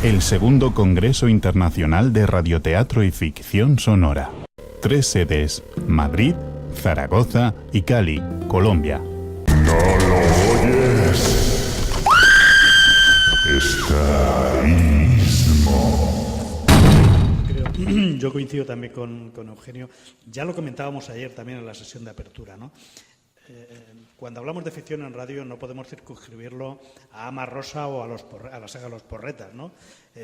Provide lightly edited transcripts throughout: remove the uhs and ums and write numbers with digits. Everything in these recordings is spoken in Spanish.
El segundo Congreso Internacional de Radioteatro y Ficción Sonora. 3 sedes: Madrid, Zaragoza y Cali, Colombia. ¿No lo oyes? Estaísmo. Yo coincido también con Eugenio. Ya lo comentábamos ayer también en la sesión de apertura, ¿no? Cuando hablamos de ficción en radio no podemos circunscribirlo a Ama Rosa o a la saga Los Porretas, ¿no?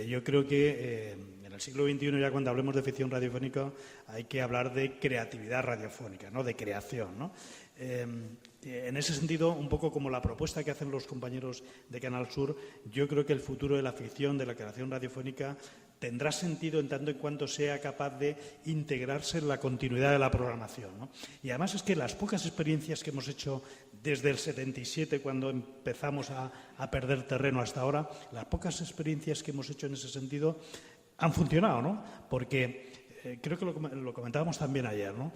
Yo creo que en el siglo XXI, ya cuando hablemos de ficción radiofónica, hay que hablar de creatividad radiofónica, ¿no? De creación, ¿no? En ese sentido, un poco como la propuesta que hacen los compañeros de Canal Sur, yo creo que el futuro de la ficción, de la creación radiofónica, tendrá sentido en tanto en cuanto sea capaz de integrarse en la continuidad de la programación, ¿no? Y además es que las pocas experiencias que hemos hecho desde el 77, cuando empezamos a perder terreno hasta ahora, las pocas experiencias que hemos hecho en ese sentido han funcionado, ¿no? Porque creo que lo comentábamos también ayer, ¿no?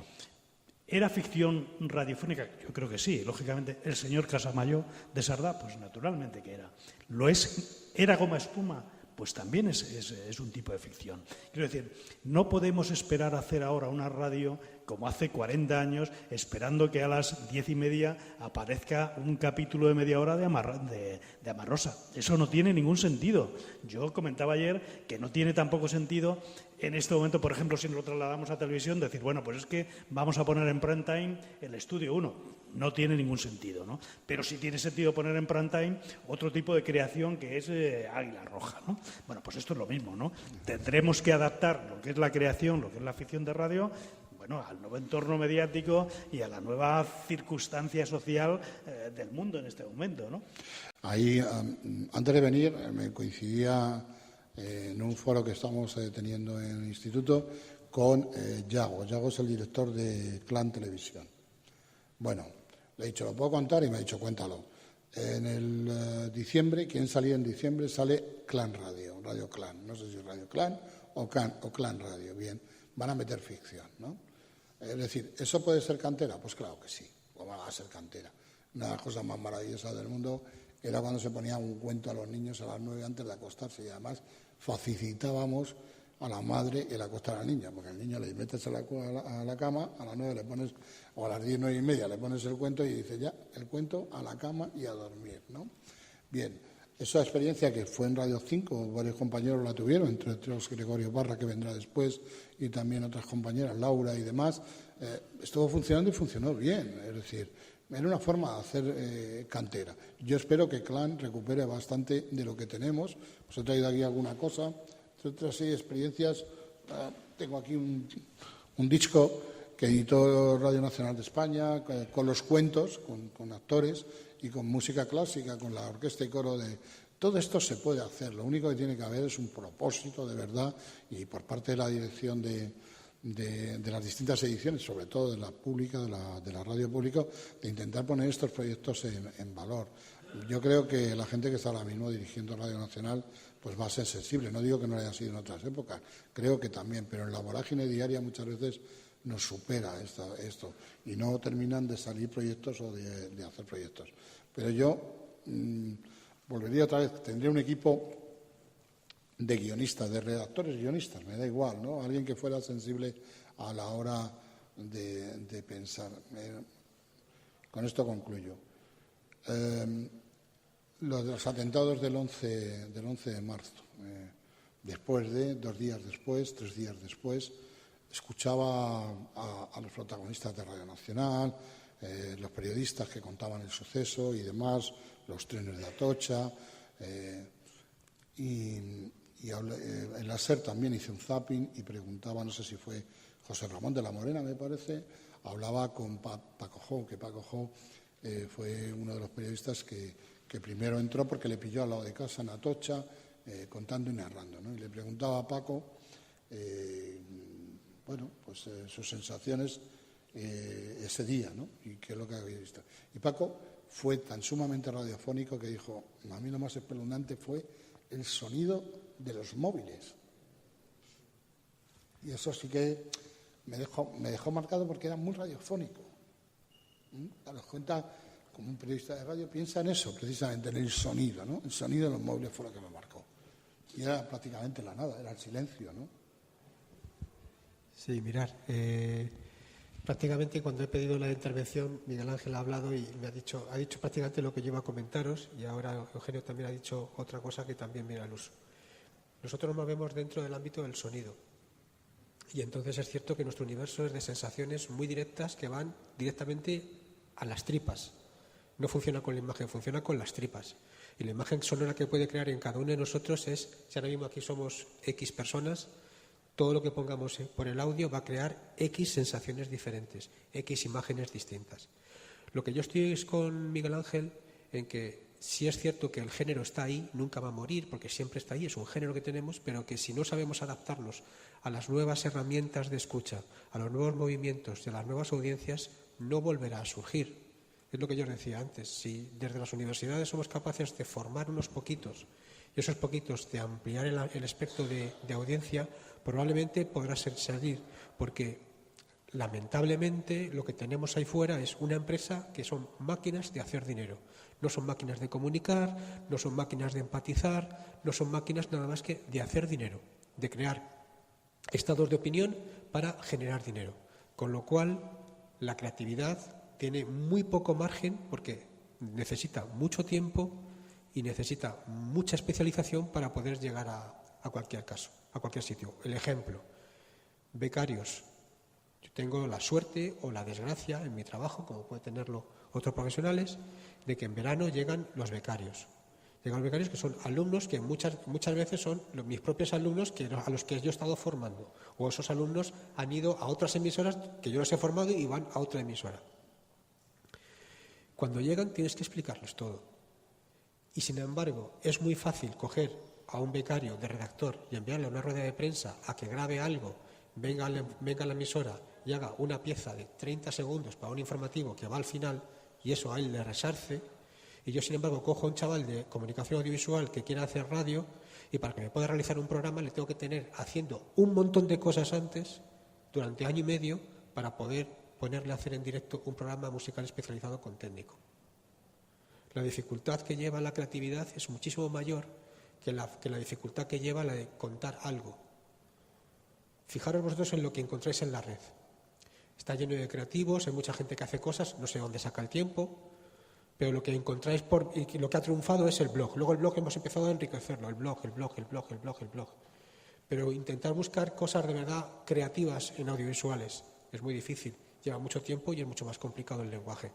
¿Era ficción radiofónica? Yo creo que sí, lógicamente. ¿El señor Casamayo de Sardá? Pues naturalmente que era. ¿Lo es? ¿Era Goma Espuma? Pues también es un tipo de ficción. Quiero decir, no podemos esperar a hacer ahora una radio como hace 40 años, esperando que a las 10:30 aparezca un capítulo de media hora de Amarrosa. Eso no tiene ningún sentido. Yo comentaba ayer que no tiene tampoco sentido en este momento, por ejemplo, si nos lo trasladamos a televisión, decir, bueno, pues es que vamos a poner en prime time el Estudio 1. No tiene ningún sentido, ¿no? Pero sí tiene sentido poner en prime time otro tipo de creación que es Águila Roja, ¿no? Bueno, pues esto es lo mismo, ¿no? Tendremos que adaptar lo que es la creación, lo que es la ficción de radio, bueno, al nuevo entorno mediático y a la nueva circunstancia social del mundo en este momento, ¿no? Ahí, antes de venir, me coincidía en un foro que estamos teniendo en el instituto con Yago. Yago es el director de Clan Televisión. Bueno, le he dicho, ¿lo puedo contar? Y me ha dicho, cuéntalo. En el diciembre, ¿quién salía en diciembre? Sale Clan Radio, Radio Clan. No sé si es Radio Clan o Clan Radio. Bien, van a meter ficción, ¿no? Es decir, ¿eso puede ser cantera? Pues claro que sí, ¿cómo va a ser cantera? Una de las cosas más maravillosas del mundo era cuando se ponía un cuento a los niños a las 9 antes de acostarse, y además facilitábamos a la madre el acostar al niño, porque al niño le metes a la cama, a las 9 le pones, o a las 10, 9:30 le pones el cuento y dice ya, el cuento a la cama y a dormir, ¿no? Bien, esa experiencia que fue en Radio 5, varios compañeros la tuvieron, entre otros Gregorio Barra, que vendrá después, y también otras compañeras, Laura y demás, estuvo funcionando y funcionó bien, es decir, era una forma de hacer cantera. Yo espero que Clan recupere bastante de lo que tenemos. Os he traído aquí alguna cosa, otras experiencias. Tengo aquí un disco que editó Radio Nacional de España con los cuentos, con actores y con música clásica, con la orquesta y coro de... Todo esto se puede hacer, lo único que tiene que haber es un propósito de verdad y por parte de la dirección de las distintas ediciones, sobre todo de la pública, de la radio pública, de intentar poner estos proyectos en valor. Yo creo que la gente que está ahora mismo dirigiendo Radio Nacional pues va a ser sensible. No digo que no haya sido en otras épocas, creo que también, pero en la vorágine diaria muchas veces nos supera esto y no terminan de salir proyectos o de hacer proyectos. Pero yo volvería otra vez, tendría un equipo de guionistas, de redactores guionistas, me da igual, ¿no? Alguien que fuera sensible a la hora de pensar. Con esto concluyo. Los atentados del 11 de marzo, después de 2 días después, 3 días después, escuchaba a los protagonistas de Radio Nacional, los periodistas que contaban el suceso y demás, los trenes de Atocha, y en la SER también hice un zapping y preguntaba, no sé si fue José Ramón de la Morena, me parece, hablaba con Paco Jo, que Paco Jo fue uno de los periodistas que primero entró porque le pilló al lado de casa en Atocha, contando y narrando, ¿no? Y le preguntaba a Paco, sus sensaciones ese día, ¿no? Y qué es lo que había visto. Y Paco fue tan sumamente radiofónico que dijo, a mí lo más espeluznante fue el sonido de los móviles. Y eso sí que me dejó marcado porque era muy radiofónico. A los cuenta, como un periodista de radio, piensa en eso, precisamente, en el sonido, ¿no? El sonido de los móviles fue lo que me marcó. y era prácticamente la nada, era el silencio, ¿no? Sí, mirar, prácticamente cuando he pedido la intervención, Miguel Ángel ha hablado y ha dicho prácticamente lo que yo iba a comentaros, y ahora Eugenio también ha dicho otra cosa que también viene al uso. Nosotros nos movemos dentro del ámbito del sonido, y entonces es cierto que nuestro universo es de sensaciones muy directas que van directamente a las tripas. No funciona con la imagen, funciona con las tripas. Y la imagen sonora que puede crear en cada uno de nosotros es, si ahora mismo aquí somos X personas, todo lo que pongamos por el audio va a crear X sensaciones diferentes, X imágenes distintas. Lo que yo estoy es con Miguel Ángel en que sí es cierto que el género está ahí, nunca va a morir porque siempre está ahí, es un género que tenemos, pero que si no sabemos adaptarnos a las nuevas herramientas de escucha, a los nuevos movimientos y a las nuevas audiencias, no volverá a surgir. Es lo que yo decía antes, si desde las universidades somos capaces de formar unos poquitos y esos poquitos de ampliar el espectro de audiencia, probablemente podrá salir, porque lamentablemente lo que tenemos ahí fuera es una empresa que son máquinas de hacer dinero. No son máquinas de comunicar, no son máquinas de empatizar, no son máquinas nada más que de hacer dinero, de crear estados de opinión para generar dinero. Con lo cual, la creatividad tiene muy poco margen porque necesita mucho tiempo y necesita mucha especialización para poder llegar a cualquier caso, a cualquier sitio. El ejemplo, becarios. Yo tengo la suerte o la desgracia en mi trabajo, como puede tenerlo otros profesionales, de que en verano llegan los becarios. Llegan los becarios que son alumnos que muchas veces son mis propios alumnos a los que yo he estado formando. O esos alumnos han ido a otras emisoras que yo los he formado y van a otra emisora. Cuando llegan tienes que explicarles todo. Y sin embargo, es muy fácil coger a un becario de redactor y enviarle a una rueda de prensa a que grabe algo, venga a la emisora y haga una pieza de 30 segundos para un informativo que va al final y eso a él le resarce. Y yo, sin embargo, cojo a un chaval de comunicación audiovisual que quiera hacer radio y para que me pueda realizar un programa le tengo que tener haciendo un montón de cosas antes durante año y medio para poder ponerle a hacer en directo un programa musical especializado con técnico. La dificultad que lleva la creatividad es muchísimo mayor que la dificultad que lleva la de contar algo. Fijaros vosotros en lo que encontráis en la red. Está lleno de creativos, hay mucha gente que hace cosas, no sé dónde saca el tiempo, pero lo que encontráis y lo que ha triunfado es el blog. Luego el blog hemos empezado a enriquecerlo, el blog. Pero intentar buscar cosas de verdad creativas en audiovisuales es muy difícil, lleva mucho tiempo y es mucho más complicado el lenguaje.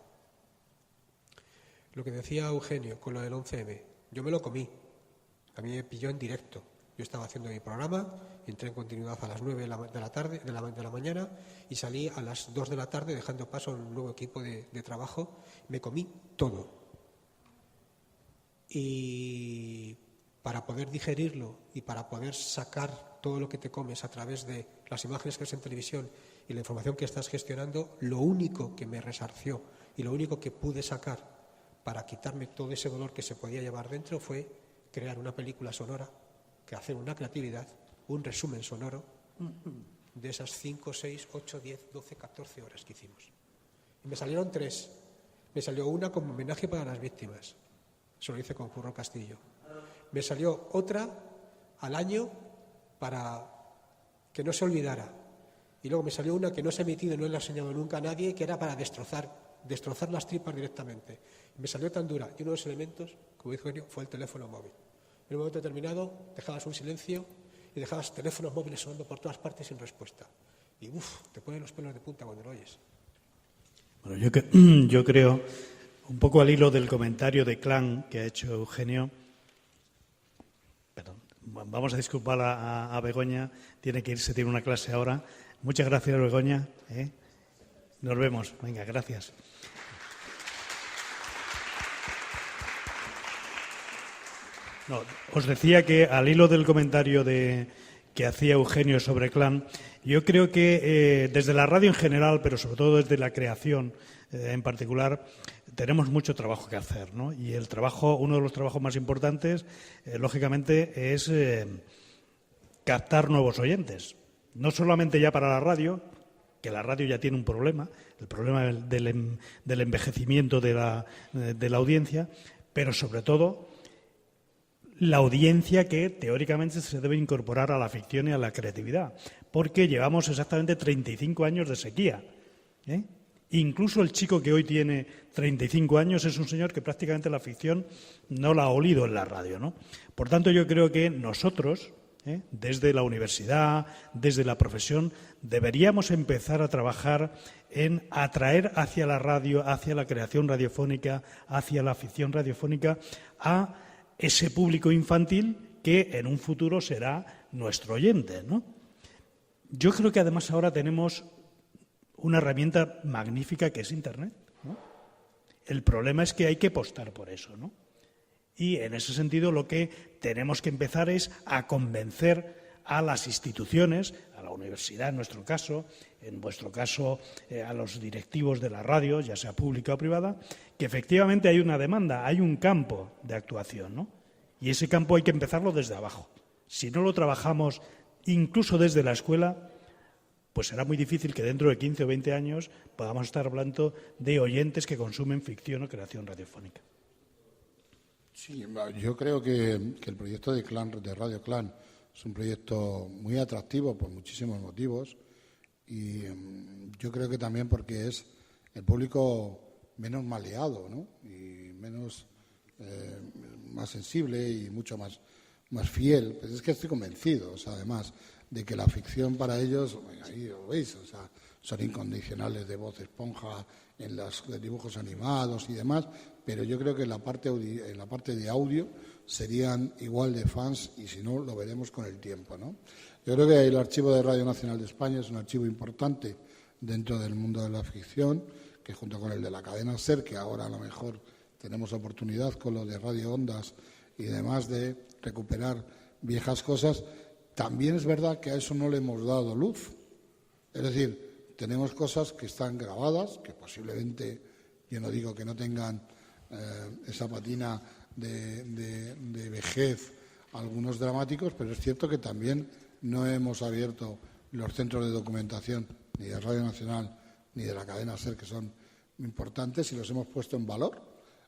Lo que decía Eugenio con lo del 11M, yo me lo comí, a mí me pilló en directo. Yo estaba haciendo mi programa, entré en continuidad a las 9 de la mañana y salí a las 2 de la tarde dejando paso a un nuevo equipo de trabajo. Me comí todo. Y para poder digerirlo y para poder sacar todo lo que te comes a través de las imágenes que ves en televisión y la información que estás gestionando, lo único que me resarció y lo único que pude sacar para quitarme todo ese dolor que se podía llevar dentro fue crear una película sonora, que hacer una creatividad, un resumen sonoro de esas 5, 6, 8, 10, 12, 14 horas que hicimos. Y me salieron 3. Me salió una como homenaje para las víctimas. Eso lo hice con Curro Castillo. Me salió otra al año para que no se olvidara. Y luego me salió una que no se ha emitido y no le ha enseñado nunca a nadie, que era para destrozar las tripas directamente. Y me salió tan dura. Y uno de los elementos, como dijo Eugenio, fue el teléfono móvil. En un momento determinado dejabas un silencio y dejabas teléfonos móviles sonando por todas partes sin respuesta. Y te ponen los pelos de punta cuando lo oyes. Bueno, yo creo, un poco al hilo del comentario de Clan que ha hecho Eugenio, perdón, vamos a disculpar a Begoña, tiene que irse, tiene una clase ahora. Muchas gracias, Begoña. Nos vemos. Venga, gracias. No, os decía que al hilo del comentario que hacía Eugenio sobre Clan, yo creo que desde la radio en general, pero sobre todo desde la creación en particular, tenemos mucho trabajo que hacer, ¿no? Y uno de los trabajos más importantes, lógicamente, es captar nuevos oyentes. No solamente ya para la radio, que la radio ya tiene un problema, el problema del envejecimiento de la audiencia, pero sobre todo la audiencia que teóricamente se debe incorporar a la ficción y a la creatividad, porque llevamos exactamente 35 años de sequía. Incluso el chico que hoy tiene 35 años es un señor que prácticamente la ficción no la ha olido en la radio, ¿no? Por tanto, yo creo que nosotros, desde la universidad, desde la profesión, deberíamos empezar a trabajar en atraer hacia la radio, hacia la creación radiofónica, hacia la ficción radiofónica, a ese público infantil que en un futuro será nuestro oyente, ¿no? Yo creo que además ahora tenemos una herramienta magnífica que es Internet, ¿no? El problema es que hay que apostar por eso, ¿no? Y en ese sentido lo que tenemos que empezar es a convencer a las instituciones, a la universidad en nuestro caso, en vuestro caso a los directivos de la radio, ya sea pública o privada, que efectivamente hay una demanda, hay un campo de actuación, ¿no? Y ese campo hay que empezarlo desde abajo. Si no lo trabajamos incluso desde la escuela, pues será muy difícil que dentro de 15 o 20 años podamos estar hablando de oyentes que consumen ficción o creación radiofónica. Sí, yo creo que el proyecto de Radio Clan es un proyecto muy atractivo por muchísimos motivos y yo creo que también porque es el público menos maleado, ¿no? Y más sensible y mucho más fiel. Pues es que estoy convencido, además, de que la ficción para ellos, ahí lo veis, son incondicionales de Voz Esponja en los dibujos animados y demás, pero yo creo que en la parte de audio serían igual de fans y si no lo veremos con el tiempo, ¿no? Yo creo que el archivo de Radio Nacional de España es un archivo importante dentro del mundo de la ficción, que junto con el de la cadena SER, que ahora a lo mejor tenemos oportunidad con lo de Radio Ondas y demás de recuperar viejas cosas, también es verdad que a eso no le hemos dado luz. Es decir, tenemos cosas que están grabadas, que posiblemente, yo no digo que no tengan esa patina de vejez algunos dramáticos, pero es cierto que también no hemos abierto los centros de documentación ni de Radio Nacional ni de la cadena SER, que son importantes, y los hemos puesto en valor.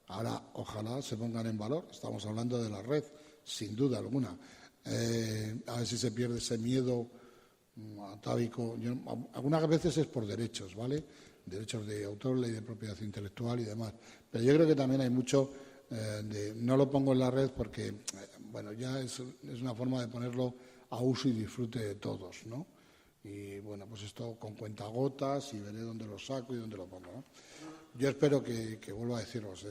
Ahora, ojalá se pongan en valor. Estamos hablando de la red, sin duda alguna. A ver si se pierde ese miedo atávico. Algunas veces es por derechos, ¿vale? Derechos de autor, ley de propiedad intelectual y demás. Pero yo creo que también hay mucho no lo pongo en la red porque, bueno, ya es una forma de ponerlo a uso y disfrute de todos, ¿no? Y, bueno, pues esto con cuentagotas y veré dónde lo saco y dónde lo pongo, ¿no? Yo espero que vuelvo a deciros,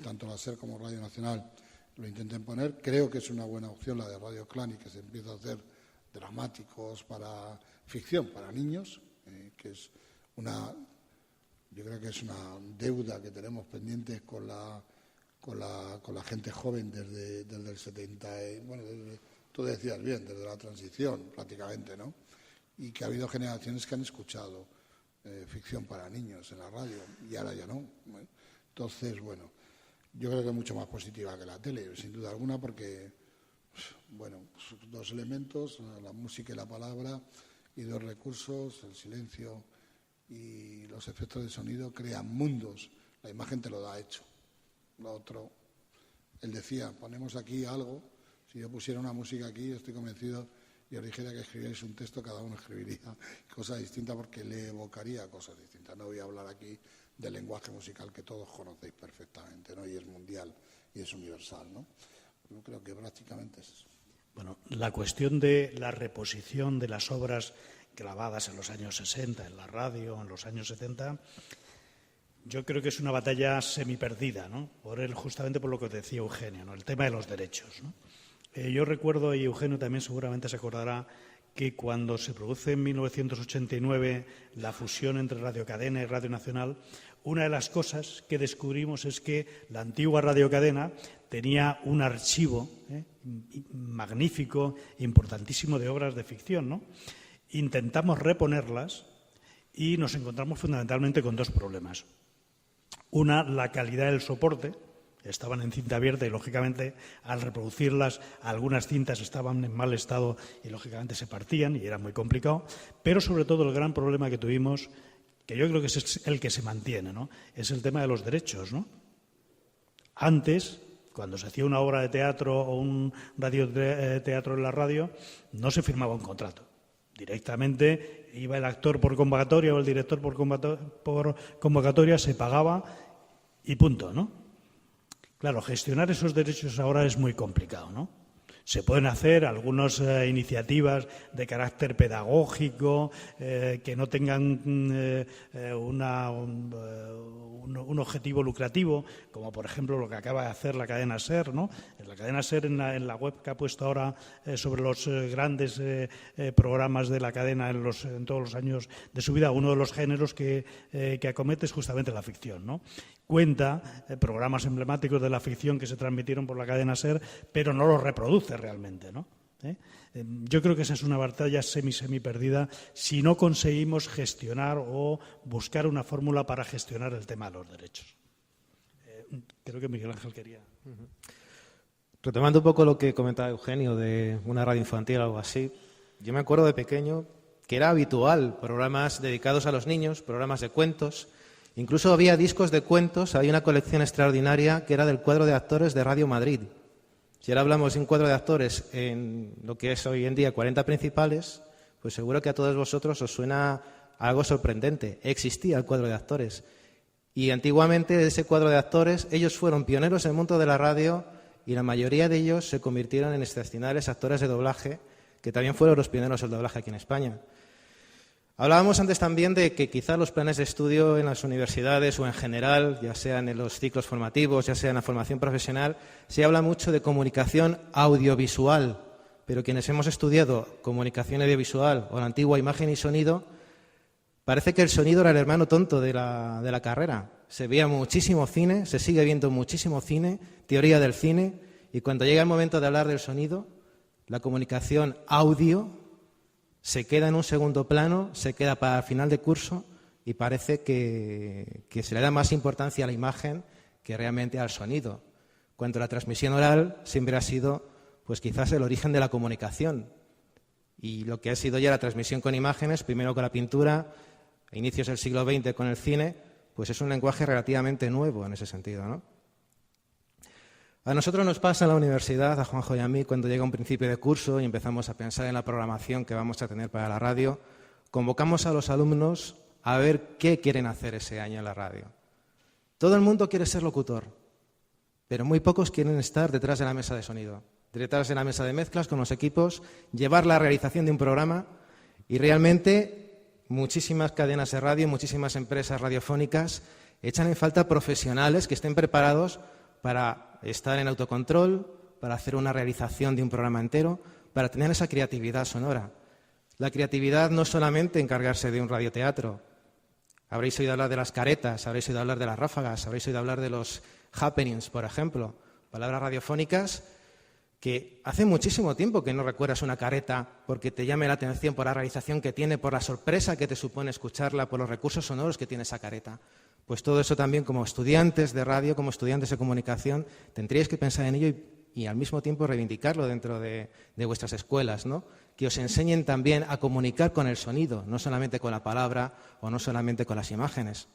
tanto la SER como Radio Nacional lo intenten poner. Creo que es una buena opción la de Radio Clan y que se empieza a hacer dramáticos para ficción, para niños, que es yo creo que es una deuda que tenemos pendiente con la gente joven desde el 70, bueno, tú decías bien, desde la transición prácticamente, ¿no? Y que ha habido generaciones que han escuchado ficción para niños en la radio y ahora ya no. Entonces, bueno, yo creo que es mucho más positiva que la tele, sin duda alguna, porque, bueno, dos elementos, la música y la palabra, y dos recursos, el silencio y los efectos de sonido, crean mundos. La imagen te lo da hecho. Lo otro, él decía, ponemos aquí algo, si yo pusiera una música aquí, estoy convencido, y os dijera que escribierais un texto, cada uno escribiría cosas distintas porque le evocaría cosas distintas. No voy a hablar aquí del lenguaje musical que todos conocéis perfectamente, ¿no? Y es mundial y es universal, ¿no? Yo creo que prácticamente es eso. Bueno, la cuestión de la reposición de las obras grabadas en los años 60 en la radio, en los años 70, yo creo que es una batalla semiperdida, ¿no? Justamente por lo que decía Eugenio, ¿no? El tema de los derechos, ¿no? Yo recuerdo, y Eugenio también seguramente se acordará, que cuando se produce en 1989 la fusión entre Radio Cadena y Radio Nacional, una de las cosas que descubrimos es que la antigua Radio Cadena tenía un archivo magnífico, importantísimo de obras de ficción, ¿no? Intentamos reponerlas y nos encontramos fundamentalmente con dos problemas. Una, la calidad del soporte. Estaban en cinta abierta y, lógicamente, al reproducirlas, algunas cintas estaban en mal estado y, lógicamente, se partían y era muy complicado. Pero, sobre todo, el gran problema que tuvimos, que yo creo que es el que se mantiene, ¿no? Es el tema de los derechos, ¿no? Antes, cuando se hacía una obra de teatro o un radioteatro en la radio, no se firmaba un contrato. Directamente iba el actor por convocatoria o el director por convocatoria, se pagaba y punto, ¿no? Claro, gestionar esos derechos ahora es muy complicado, ¿no? Se pueden hacer algunas iniciativas de carácter pedagógico que no tengan un objetivo lucrativo, como por ejemplo lo que acaba de hacer la cadena SER, ¿no? La cadena SER en la web que ha puesto ahora sobre los grandes programas de la cadena en todos los años de su vida, uno de los géneros que acomete es justamente la ficción, ¿no? Cuenta programas emblemáticos de la ficción que se transmitieron por la cadena SER, pero no los reproduce realmente, ¿no? Yo creo que esa es una batalla semi perdida si no conseguimos gestionar o buscar una fórmula para gestionar el tema de los derechos. Creo que Miguel Ángel quería. Retomando un poco lo que comentaba Eugenio de una radio infantil o algo así, yo me acuerdo de pequeño que era habitual programas dedicados a los niños, programas de cuentos. Incluso había discos de cuentos, hay una colección extraordinaria que era del cuadro de actores de Radio Madrid. Si ahora hablamos de un cuadro de actores en lo que es hoy en día 40 principales, pues seguro que a todos vosotros os suena algo sorprendente. Existía el cuadro de actores. Y antiguamente de ese cuadro de actores, ellos fueron pioneros en el mundo de la radio y la mayoría de ellos se convirtieron en excepcionales actores de doblaje, que también fueron los pioneros del doblaje aquí en España. Hablábamos antes también de que quizá los planes de estudio en las universidades o en general, ya sean en los ciclos formativos, ya sea en la formación profesional, se habla mucho de comunicación audiovisual, pero quienes hemos estudiado comunicación audiovisual o la antigua imagen y sonido, parece que el sonido era el hermano tonto de la carrera. Se veía muchísimo cine, se sigue viendo muchísimo cine, teoría del cine, y cuando llega el momento de hablar del sonido, la comunicación audio se queda en un segundo plano, se queda para el final de curso y parece que se le da más importancia a la imagen que realmente al sonido, cuando la transmisión oral siempre ha sido pues quizás el origen de la comunicación. Y lo que ha sido ya la transmisión con imágenes, primero con la pintura, a inicios del siglo XX con el cine, pues es un lenguaje relativamente nuevo en ese sentido, ¿no? A nosotros nos pasa en la universidad, a Juanjo y a mí, cuando llega un principio de curso y empezamos a pensar en la programación que vamos a tener para la radio, convocamos a los alumnos a ver qué quieren hacer ese año en la radio. Todo el mundo quiere ser locutor, pero muy pocos quieren estar detrás de la mesa de sonido, detrás de la mesa de mezclas con los equipos, llevar la realización de un programa y realmente muchísimas cadenas de radio, muchísimas empresas radiofónicas echan en falta profesionales que estén preparados para estar en autocontrol, para hacer una realización de un programa entero, para tener esa creatividad sonora. La creatividad no es solamente encargarse de un radioteatro. Habréis oído hablar de las caretas, habréis oído hablar de las ráfagas, habréis oído hablar de los happenings, por ejemplo. Palabras radiofónicas que hace muchísimo tiempo que no recuerdas una careta porque te llame la atención por la realización que tiene, por la sorpresa que te supone escucharla, por los recursos sonoros que tiene esa careta. Pues todo eso también como estudiantes de radio, como estudiantes de comunicación, tendríais que pensar en ello y al mismo tiempo reivindicarlo dentro de vuestras escuelas, ¿no? Que os enseñen también a comunicar con el sonido, no solamente con la palabra o no solamente con las imágenes.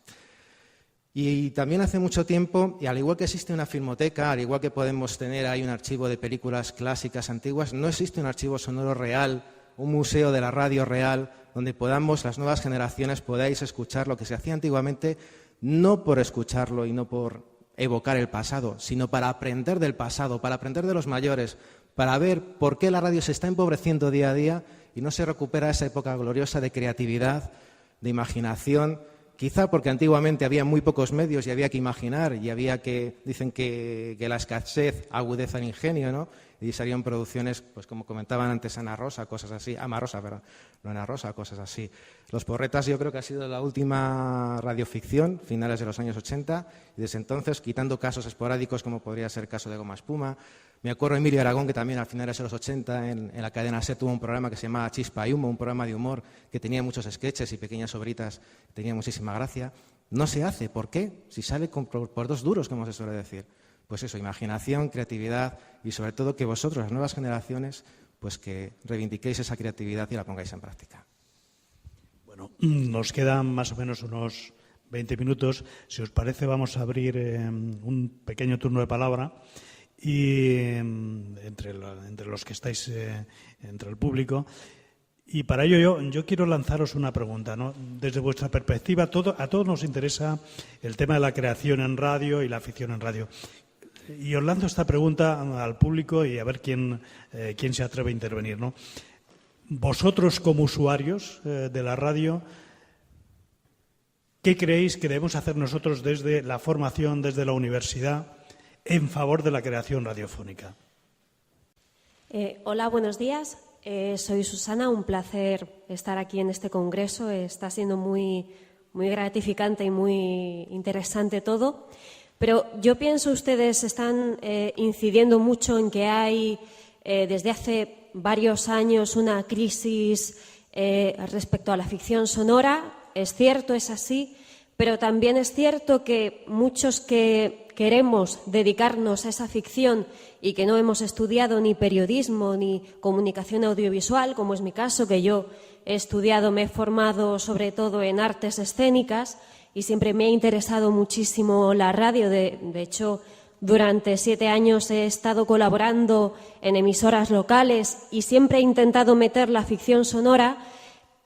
Y también hace mucho tiempo, y al igual que existe una filmoteca, al igual que podemos tener ahí un archivo de películas clásicas antiguas, no existe un archivo sonoro real, un museo de la radio real, donde podamos, las nuevas generaciones, podáis escuchar lo que se hacía antiguamente, no por escucharlo y no por evocar el pasado, sino para aprender del pasado, para aprender de los mayores, para ver por qué la radio se está empobreciendo día a día y no se recupera esa época gloriosa de creatividad, de imaginación, quizá porque antiguamente había muy pocos medios y había que imaginar y había que, dicen que la escasez agudeza el ingenio, ¿no? Y salían producciones, pues como comentaban antes Ana Rosa, cosas así, Ama Rosa, perdón, no Ana Rosa, cosas así. Los Porretas yo creo que ha sido la última radioficción, finales de los años 80, y desde entonces, quitando casos esporádicos como podría ser el caso de Goma Espuma, me acuerdo de Emilio Aragón, que también a finales de los 80 en la cadena SER tuvo un programa que se llamaba Chispa y Humo, un programa de humor que tenía muchos sketches y pequeñas obritas, tenía muchísima gracia. No se hace, ¿por qué? Si sale por dos duros, como se suele decir. Pues eso, imaginación, creatividad y sobre todo que vosotros, las nuevas generaciones, pues que reivindiquéis esa creatividad y la pongáis en práctica. Bueno, nos quedan más o menos unos 20 minutos. Si os parece, vamos a abrir un pequeño turno de palabra y entre los que estáis entre el público. Y para ello yo quiero lanzaros una pregunta, ¿no? Desde vuestra perspectiva, a todos nos interesa el tema de la creación en radio y la ficción en radio. Y os lanzo esta pregunta al público y a ver quién se atreve a intervenir, ¿no? Vosotros, como usuarios de la radio, ¿qué creéis que debemos hacer nosotros desde la formación, desde la universidad, en favor de la creación radiofónica? Hola, buenos días. Soy Susana, un placer estar aquí en este congreso. Está siendo muy gratificante y muy interesante todo. Pero yo pienso ustedes están incidiendo mucho en que hay desde hace varios años una crisis respecto a la ficción sonora. Es cierto, es así, pero también es cierto que muchos que queremos dedicarnos a esa ficción y que no hemos estudiado ni periodismo ni comunicación audiovisual, como es mi caso, que yo he estudiado, me he formado sobre todo en artes escénicas y siempre me ha interesado muchísimo la radio. De hecho, durante 7 años he estado colaborando en emisoras locales y siempre he intentado meter la ficción sonora,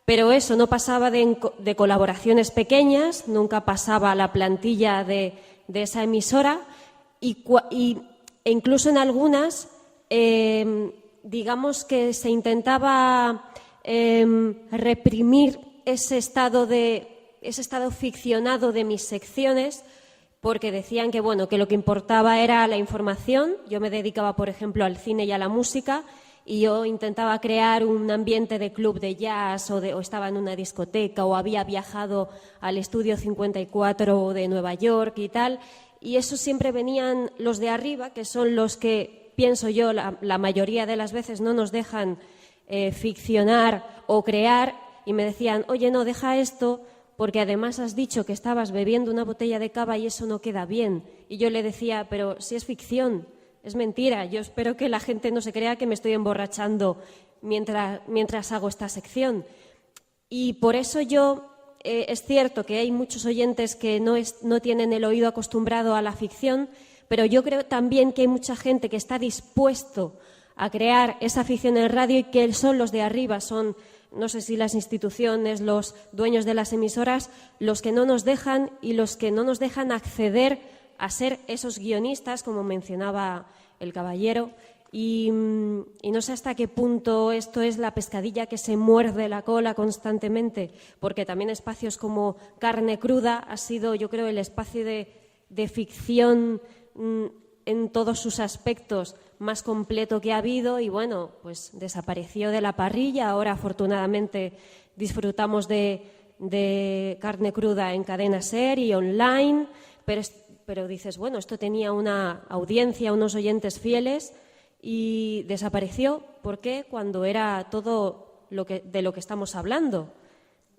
pero eso no pasaba de colaboraciones pequeñas, nunca pasaba a la plantilla de esa emisora e incluso en algunas, digamos que se intentaba reprimir ese estado ficcionado de mis secciones, porque decían que lo que importaba era la información. Yo me dedicaba, por ejemplo, al cine y a la música, y yo intentaba crear un ambiente de club de jazz o estaba en una discoteca o había viajado al Estudio 54 de Nueva York y tal, y eso siempre venían los de arriba, que son los que, pienso yo, la mayoría de las veces no nos dejan ficcionar o crear, y me decían, oye, no, deja esto, porque además has dicho que estabas bebiendo una botella de cava y eso no queda bien. Y yo le decía, pero si es ficción, es mentira. Yo espero que la gente no se crea que me estoy emborrachando mientras hago esta sección. Y por eso es cierto que hay muchos oyentes que no tienen el oído acostumbrado a la ficción, pero yo creo también que hay mucha gente que está dispuesto a crear esa ficción en radio y que son los de arriba, son, no sé si las instituciones, los dueños de las emisoras, los que no nos dejan y los que no nos dejan acceder a ser esos guionistas, como mencionaba el caballero, y no sé hasta qué punto esto es la pescadilla que se muerde la cola constantemente, porque también espacios como Carne Cruda ha sido, yo creo, el espacio de ficción en todos sus aspectos más completo que ha habido, y bueno, pues desapareció de la parrilla. Ahora afortunadamente disfrutamos de Carne Cruda en Cadena SER y online, pero dices, bueno, esto tenía una audiencia, unos oyentes fieles, y desapareció. ¿Por qué? Cuando era todo de lo que estamos hablando.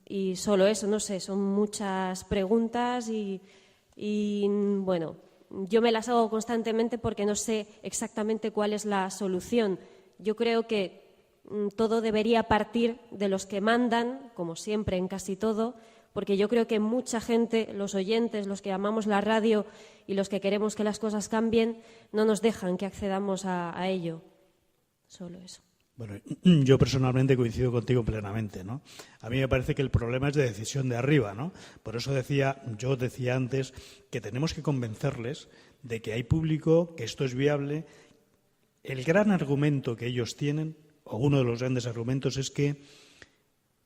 Y solo eso, no sé, son muchas preguntas y bueno, yo me las hago constantemente porque no sé exactamente cuál es la solución. Yo creo que todo debería partir de los que mandan, como siempre en casi todo, porque yo creo que mucha gente, los oyentes, los que amamos la radio y los que queremos que las cosas cambien, no nos dejan que accedamos a ello. Solo eso. Bueno, yo personalmente coincido contigo plenamente, ¿no? A mí me parece que el problema es de decisión de arriba, ¿no? Por eso yo decía antes que tenemos que convencerles de que hay público, que esto es viable. El gran argumento que ellos tienen, o uno de los grandes argumentos, es que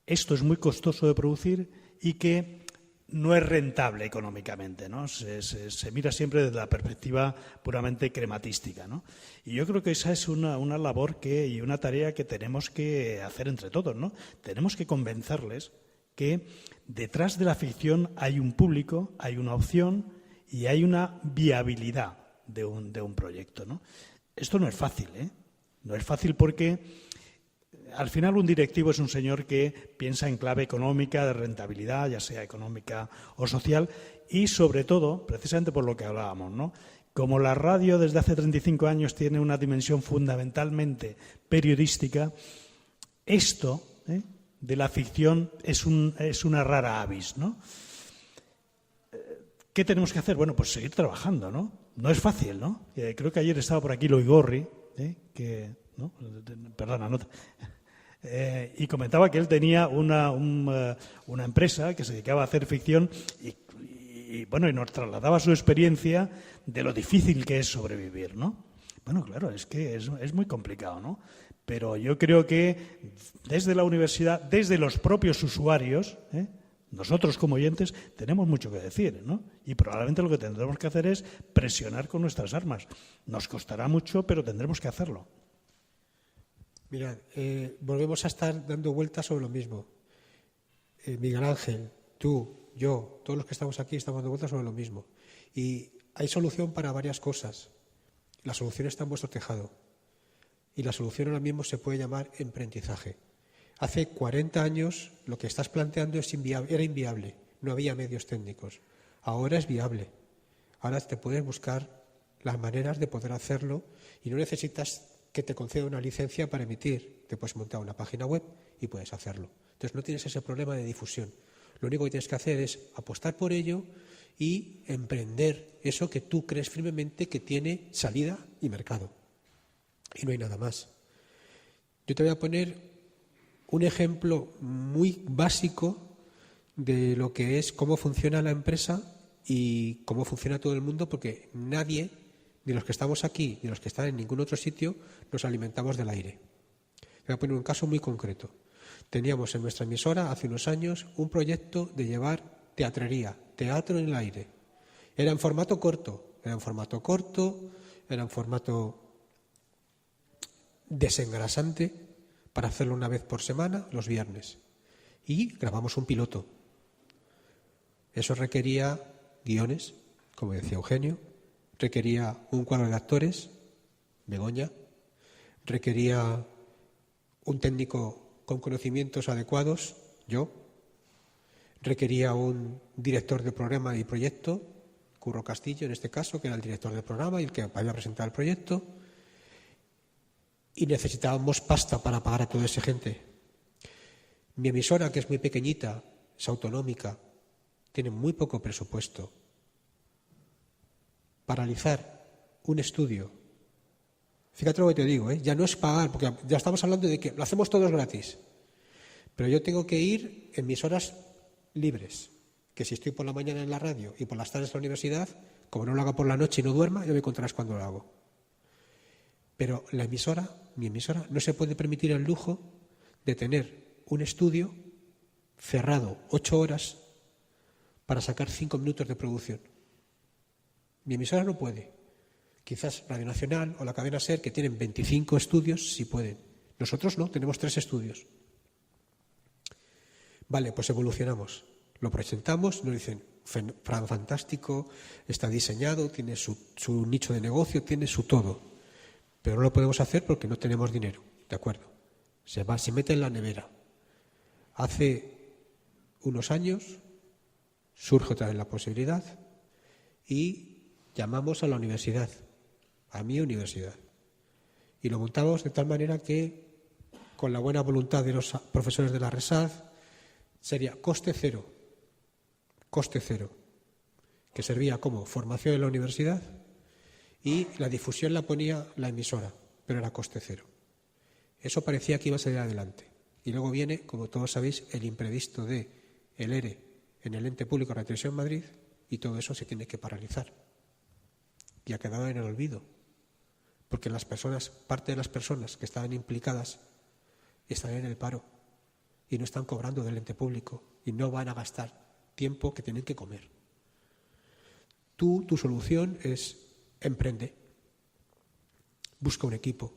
esto es muy costoso de producir y que no es rentable económicamente, ¿no? Se mira siempre desde la perspectiva puramente crematística, ¿no? Y yo creo que esa es una labor y una tarea que tenemos que hacer entre todos, ¿no? Tenemos que convencerles que detrás de la ficción hay un público, hay una opción y hay una viabilidad de un proyecto, ¿no? Esto no es fácil, ¿eh? No es fácil porque al final un directivo es un señor que piensa en clave económica, de rentabilidad, ya sea económica o social, y sobre todo, precisamente por lo que hablábamos, ¿no? Como la radio desde hace 35 años tiene una dimensión fundamentalmente periodística, esto de la ficción es una rara avis, ¿no? ¿Qué tenemos que hacer? Bueno, pues seguir trabajando, ¿no? no es fácil, ¿no? Creo que ayer estaba por aquí Loigorri, que, ¿no? Perdona, no. Y comentaba que él tenía una empresa que se dedicaba a hacer ficción y nos trasladaba su experiencia de lo difícil que es sobrevivir, ¿no? Bueno, claro, es que es muy complicado, ¿no? Pero yo creo que desde la universidad, desde los propios usuarios, nosotros como oyentes tenemos mucho que decir, ¿no? Y probablemente lo que tendremos que hacer es presionar con nuestras armas. Nos costará mucho, pero tendremos que hacerlo. Mirad, volvemos a estar dando vueltas sobre lo mismo. Miguel Ángel, tú, yo, todos los que estamos aquí estamos dando vueltas sobre lo mismo. Y hay solución para varias cosas. La solución está en vuestro tejado. Y la solución ahora mismo se puede llamar emprendizaje. Hace 40 años lo que estás planteando era inviable. No había medios técnicos. Ahora es viable. Ahora te puedes buscar las maneras de poder hacerlo y no necesitas que te conceda una licencia para emitir. Te puedes montar una página web y puedes hacerlo. Entonces no tienes ese problema de difusión. Lo único que tienes que hacer es apostar por ello y emprender eso que tú crees firmemente que tiene salida y mercado. Y no hay nada más. Yo te voy a poner un ejemplo muy básico de lo que es cómo funciona la empresa y cómo funciona todo el mundo, porque nadie, ni los que estamos aquí, ni los que están en ningún otro sitio, nos alimentamos del aire. Te voy a poner un caso muy concreto. Teníamos en nuestra emisora hace unos años un proyecto de llevar teatrería, teatro en el aire. Era en formato corto, era en formato desengrasante para hacerlo una vez por semana, los viernes. Y grabamos un piloto. Eso requería guiones, como decía Eugenio, requería un cuadro de actores, Begoña, requería un técnico con conocimientos adecuados, yo, requería un director de programa y proyecto, Curro Castillo en este caso, que era el director del programa y el que había presentado el proyecto, y necesitábamos pasta para pagar a toda esa gente. Mi emisora, que es muy pequeñita, es autonómica, tiene muy poco presupuesto. Paralizar un estudio, fíjate lo que te digo, ya no es pagar, porque ya estamos hablando de que lo hacemos todos gratis, pero yo tengo que ir en mis horas libres, que si estoy por la mañana en la radio y por las tardes en la universidad, como no lo haga por la noche y no duerma, ya me contarás cuando lo hago. Pero mi emisora, no se puede permitir el lujo de tener un estudio cerrado 8 horas para sacar 5 minutos de producción. Mi emisora no puede. Quizás Radio Nacional o la cadena SER, que tienen 25 estudios, sí pueden. Nosotros no, tenemos 3 estudios. Vale, pues evolucionamos. Lo presentamos, nos dicen, fantástico, está diseñado, tiene su nicho de negocio, tiene su todo. Pero no lo podemos hacer porque no tenemos dinero, ¿de acuerdo? Se mete en la nevera. Hace unos años surge otra vez la posibilidad y llamamos a la universidad, a mi universidad. Y lo montamos de tal manera que, con la buena voluntad de los profesores de la RESAD, sería coste cero, que servía como formación en la universidad y la difusión la ponía la emisora, pero era coste cero. Eso parecía que iba a salir adelante. Y luego viene, como todos sabéis, el imprevisto de el ERE en el ente público de Radio Televisión Madrid y todo eso se tiene que paralizar. Y ha quedado en el olvido. Porque parte de las personas que estaban implicadas están en el paro y no están cobrando del ente público y no van a gastar tiempo que tienen que comer. Tu solución es emprende, busca un equipo.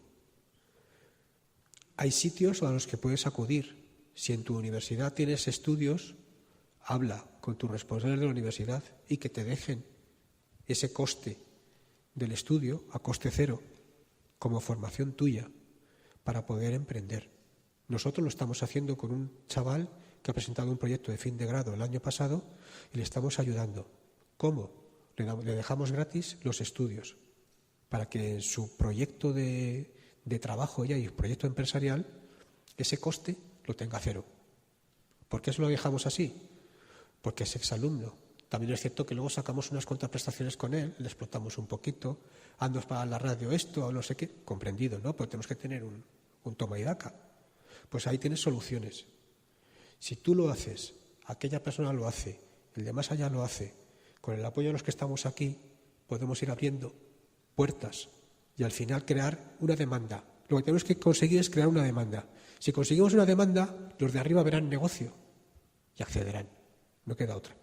Hay sitios a los que puedes acudir. Si en tu universidad tienes estudios, habla con tus responsables de la universidad y que te dejen ese coste del estudio a coste cero como formación tuya para poder emprender. Nosotros lo estamos haciendo con un chaval que ha presentado un proyecto de fin de grado el año pasado y le estamos ayudando. ¿Cómo? Le dejamos gratis los estudios para que en su proyecto de trabajo y proyecto empresarial ese coste lo tenga cero. ¿Por qué se lo dejamos así? Porque es exalumno, También es cierto que luego sacamos unas contraprestaciones con él, le explotamos un poquito, haznos para la radio esto o no sé qué, comprendido, ¿no? Pero tenemos que tener un toma y daca. Pues ahí tienes soluciones. Si tú lo haces, aquella persona lo hace, el de más allá lo hace, con el apoyo de los que estamos aquí, podemos ir abriendo puertas y al final crear una demanda. Lo que tenemos que conseguir es crear una demanda. Si conseguimos una demanda, los de arriba verán negocio y accederán. No queda otra.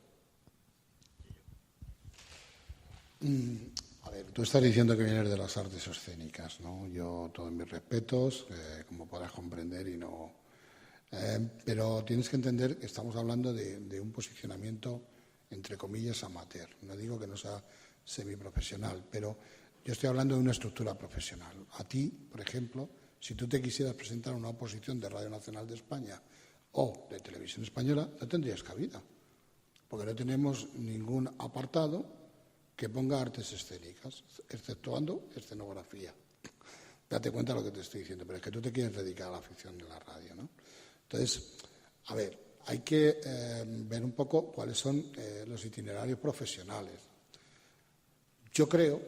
A ver, tú estás diciendo que vienes de las artes escénicas, ¿no? Yo, todos mis respetos, como podrás comprender, y no. Pero tienes que entender que estamos hablando de un posicionamiento, entre comillas, amateur. No digo que no sea semiprofesional, pero yo estoy hablando de una estructura profesional. A ti, por ejemplo, si tú te quisieras presentar a una oposición de Radio Nacional de España o de Televisión Española, no tendrías cabida, porque no tenemos ningún apartado que ponga artes escénicas, exceptuando escenografía. Date cuenta de lo que te estoy diciendo, pero es que tú te quieres dedicar a la afición de la radio, ¿no? Entonces, a ver, hay que ver un poco cuáles son los itinerarios profesionales. Yo creo,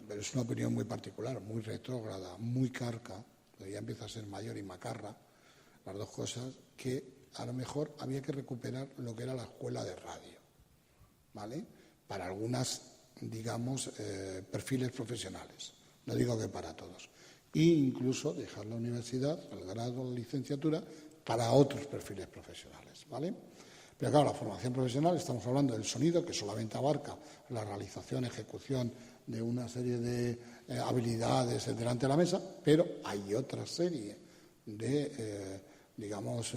pero es una opinión muy particular, muy retrógrada, muy carca, porque ya empieza a ser mayor y macarra, las dos cosas, que a lo mejor había que recuperar lo que era la escuela de radio, ¿vale? Para algunas, digamos, perfiles profesionales. No digo que para todos. E incluso dejar la universidad, el grado, la licenciatura, para otros perfiles profesionales, ¿vale? Pero claro, la formación profesional, estamos hablando del sonido, que solamente abarca la realización, ejecución de una serie de habilidades delante de la mesa, pero hay otra serie de, digamos,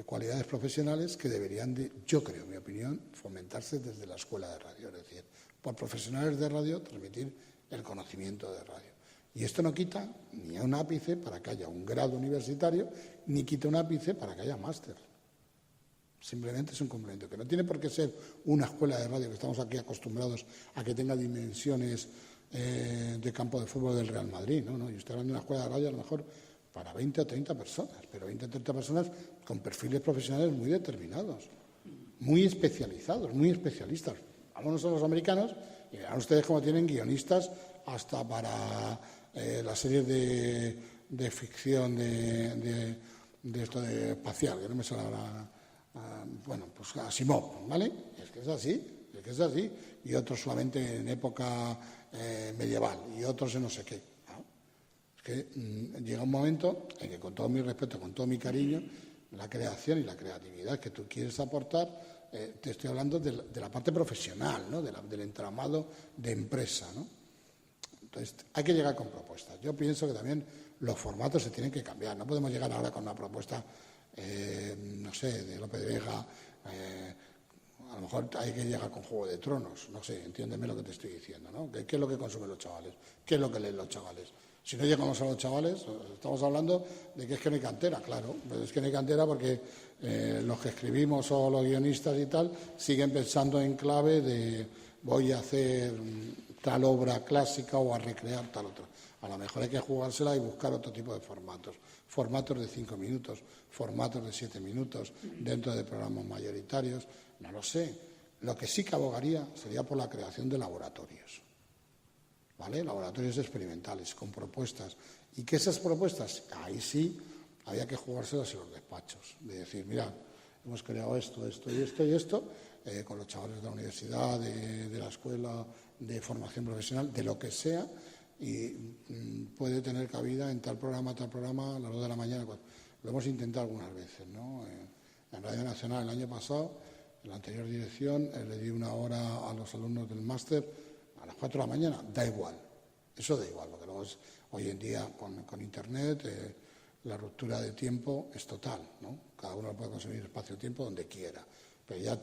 cualidades profesionales que deberían, yo creo, en mi opinión, fomentarse desde la escuela de radio, es decir, por profesionales de radio transmitir el conocimiento de radio. Y esto no quita ni un ápice para que haya un grado universitario, ni quita un ápice para que haya máster. Simplemente es un complemento, que no tiene por qué ser una escuela de radio, que estamos aquí acostumbrados a que tenga dimensiones de campo de fútbol del Real Madrid, ¿no? Yo estoy hablando de una escuela de radio a lo mejor para 20 o 30 personas, pero 20 o 30 personas con perfiles profesionales muy determinados, muy especializados, muy especialistas. Vámonos a los americanos y verán ustedes cómo tienen guionistas hasta para las series de ficción de esto de espacial, que no me sale ahora, bueno, pues Asimov, ¿vale? Es que es así, y otros solamente en época medieval, y otros en no sé qué. ¿No? Es que llega un momento en que, con todo mi respeto, con todo mi cariño, la creación y la creatividad que tú quieres aportar, te estoy hablando de la parte profesional, ¿no? Del entramado de empresa, ¿no? Entonces, hay que llegar con propuestas. Yo pienso que también los formatos se tienen que cambiar. No podemos llegar ahora con una propuesta, no sé, de Lope de Vega. A lo mejor hay que llegar con Juego de Tronos. No sé, entiéndeme lo que te estoy diciendo, ¿no? ¿Qué es lo que consumen los chavales? ¿Qué es lo que leen los chavales? Si no llegamos a los chavales, estamos hablando de que es que no hay cantera, claro. Pero es que no hay cantera porque los que escribimos o los guionistas y tal siguen pensando en clave de voy a hacer tal obra clásica o a recrear tal otra. A lo mejor hay que jugársela y buscar otro tipo de formatos. Formatos de 5 minutos, formatos de 7 minutos dentro de programas mayoritarios. No lo sé. Lo que sí que abogaría sería por la creación de laboratorios. ¿Vale? Laboratorios experimentales, con propuestas. Y que esas propuestas, ahí sí, había que jugárselas en los despachos. De decir, mira, hemos creado esto, esto y esto y esto, con los chavales de la universidad, de la escuela, de formación profesional, de lo que sea, y puede tener cabida en tal programa, a las 2 de la mañana. Lo hemos intentado algunas veces, ¿no? En Radio Nacional el año pasado, en la anterior dirección, le di una hora a los alumnos del máster a las 4 de la mañana. Da igual, eso da igual, porque luego hoy en día con Internet la ruptura de tiempo es total, ¿no? Cada uno puede consumir espacio-tiempo donde quiera. Pero ya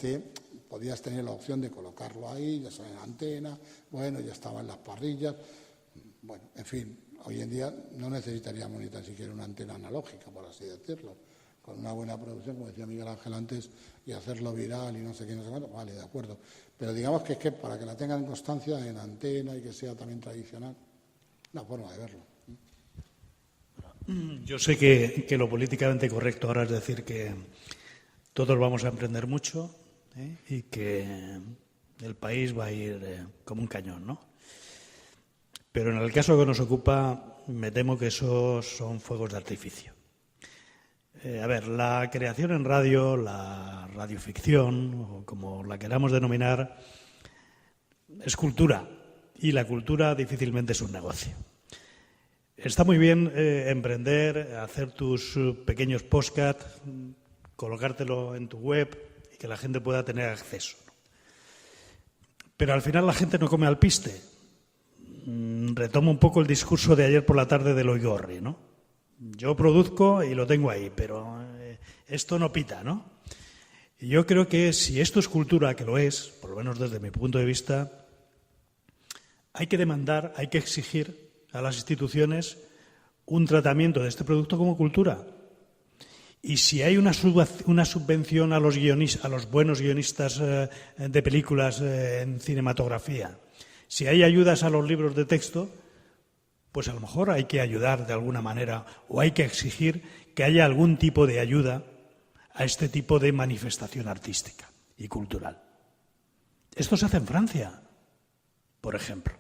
podías tener la opción de colocarlo ahí, ya estaba en la antena, bueno, ya estaba en las parrillas. Bueno, en fin, hoy en día no necesitaríamos ni tan siquiera una antena analógica, por así decirlo. Con una buena producción, como decía Miguel Ángel antes, y hacerlo viral y no sé qué, no sé cuánto, vale, de acuerdo. Pero digamos que es que para que la tengan en constancia en antena y que sea también tradicional, una forma de verlo. Yo sé que lo políticamente correcto ahora es decir que todos vamos a emprender mucho, y que el país va a ir como un cañón, ¿no? Pero en el caso que nos ocupa, me temo que esos son fuegos de artificio. A ver, la creación en radio, la radioficción, o como la queramos denominar, es cultura, y la cultura difícilmente es un negocio. Está muy bien emprender, hacer tus pequeños podcasts, colocártelo en tu web y que la gente pueda tener acceso. Pero al final la gente no come alpiste. Retomo un poco el discurso de ayer por la tarde de Loigorri, ¿no? Yo produzco y lo tengo ahí, pero esto no pita, ¿no? Y yo creo que si esto es cultura, que lo es, por lo menos desde mi punto de vista, hay que demandar, hay que exigir a las instituciones un tratamiento de este producto como cultura. Y si hay una subvención a los buenos guionistas de películas en cinematografía, si hay ayudas a los libros de texto, pues a lo mejor hay que ayudar de alguna manera o hay que exigir que haya algún tipo de ayuda a este tipo de manifestación artística y cultural. Esto se hace en Francia, por ejemplo.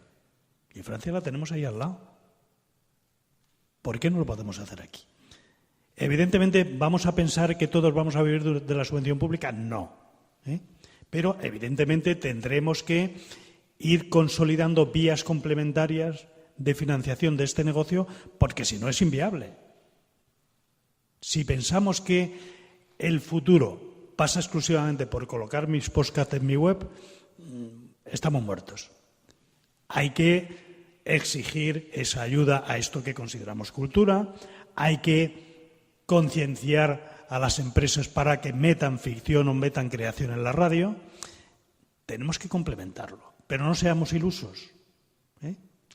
Y Francia la tenemos ahí al lado. ¿Por qué no lo podemos hacer aquí? Evidentemente, ¿vamos a pensar que todos vamos a vivir de la subvención pública? No. Pero, evidentemente, tendremos que ir consolidando vías complementarias de financiación de este negocio, porque si no es inviable. Si pensamos que el futuro pasa exclusivamente por colocar mis podcasts en mi web, estamos muertos. Hay que exigir esa ayuda a esto que consideramos cultura, hay que concienciar a las empresas para que metan ficción o metan creación en la radio. Tenemos que complementarlo, pero no seamos ilusos.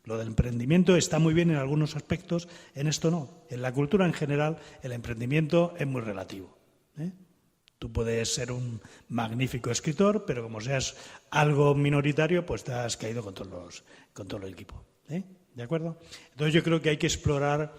Lo del emprendimiento está muy bien en algunos aspectos, en esto no. En la cultura en general, el emprendimiento es muy relativo. Tú puedes ser un magnífico escritor, pero como seas algo minoritario, pues te has caído con todo el equipo. ¿De acuerdo? Entonces yo creo que hay que explorar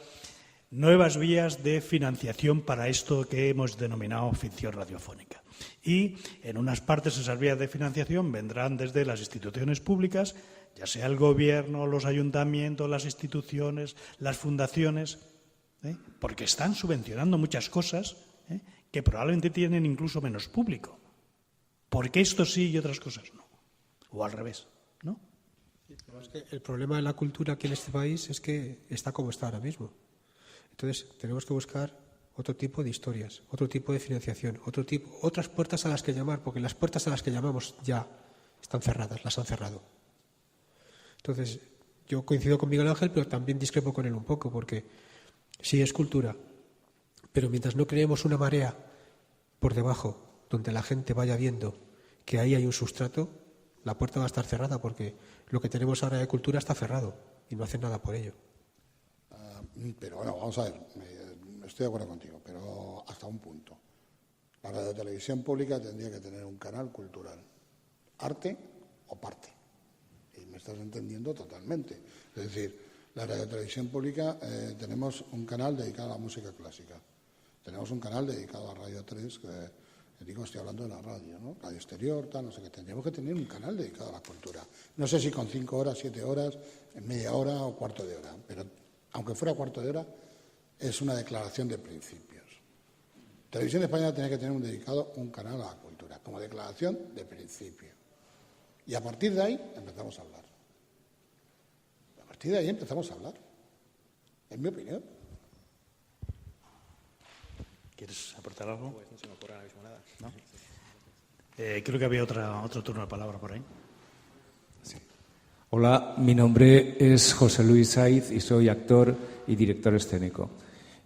nuevas vías de financiación para esto que hemos denominado ficción radiofónica. Y en unas partes esas vías de financiación vendrán desde las instituciones públicas, ya sea el gobierno, los ayuntamientos, las instituciones, las fundaciones, porque están subvencionando muchas cosas que probablemente tienen incluso menos público. ¿Por qué esto sí y otras cosas no? O al revés, ¿no? Es que el problema de la cultura aquí en este país es que está como está ahora mismo. Entonces tenemos que buscar otro tipo de historias, otro tipo de financiación, otras puertas a las que llamar, porque las puertas a las que llamamos ya están cerradas, las han cerrado. Entonces, yo coincido con Miguel Ángel, pero también discrepo con él un poco, porque sí es cultura, pero mientras no creemos una marea por debajo, donde la gente vaya viendo que ahí hay un sustrato, la puerta va a estar cerrada, porque lo que tenemos ahora de cultura está cerrado y no hacen nada por ello. Pero bueno, vamos a ver, estoy de acuerdo contigo, pero hasta un punto. La radiotelevisión pública tendría que tener un canal cultural, arte o parte. Y me estás entendiendo totalmente. Es decir, la radiotelevisión pública tenemos un canal dedicado a la música clásica. Tenemos un canal dedicado a Radio 3, estoy hablando de la radio, ¿no? Radio Exterior, tal, no sé qué. Tendríamos que tener un canal dedicado a la cultura. No sé si con 5 horas, 7 horas, media hora o cuarto de hora, pero aunque fuera cuarto de hora, es una declaración de principios. Televisión Española tiene que tener un canal a la cultura, como declaración de principios. Y a partir de ahí empezamos a hablar. Es mi opinión. ¿Quieres aportar algo? Pues no se me ocurre ahora mismo nada. ¿No? Creo que había otro turno de palabra por ahí. Sí. Hola, mi nombre es José Luis Saiz y soy actor y director escénico.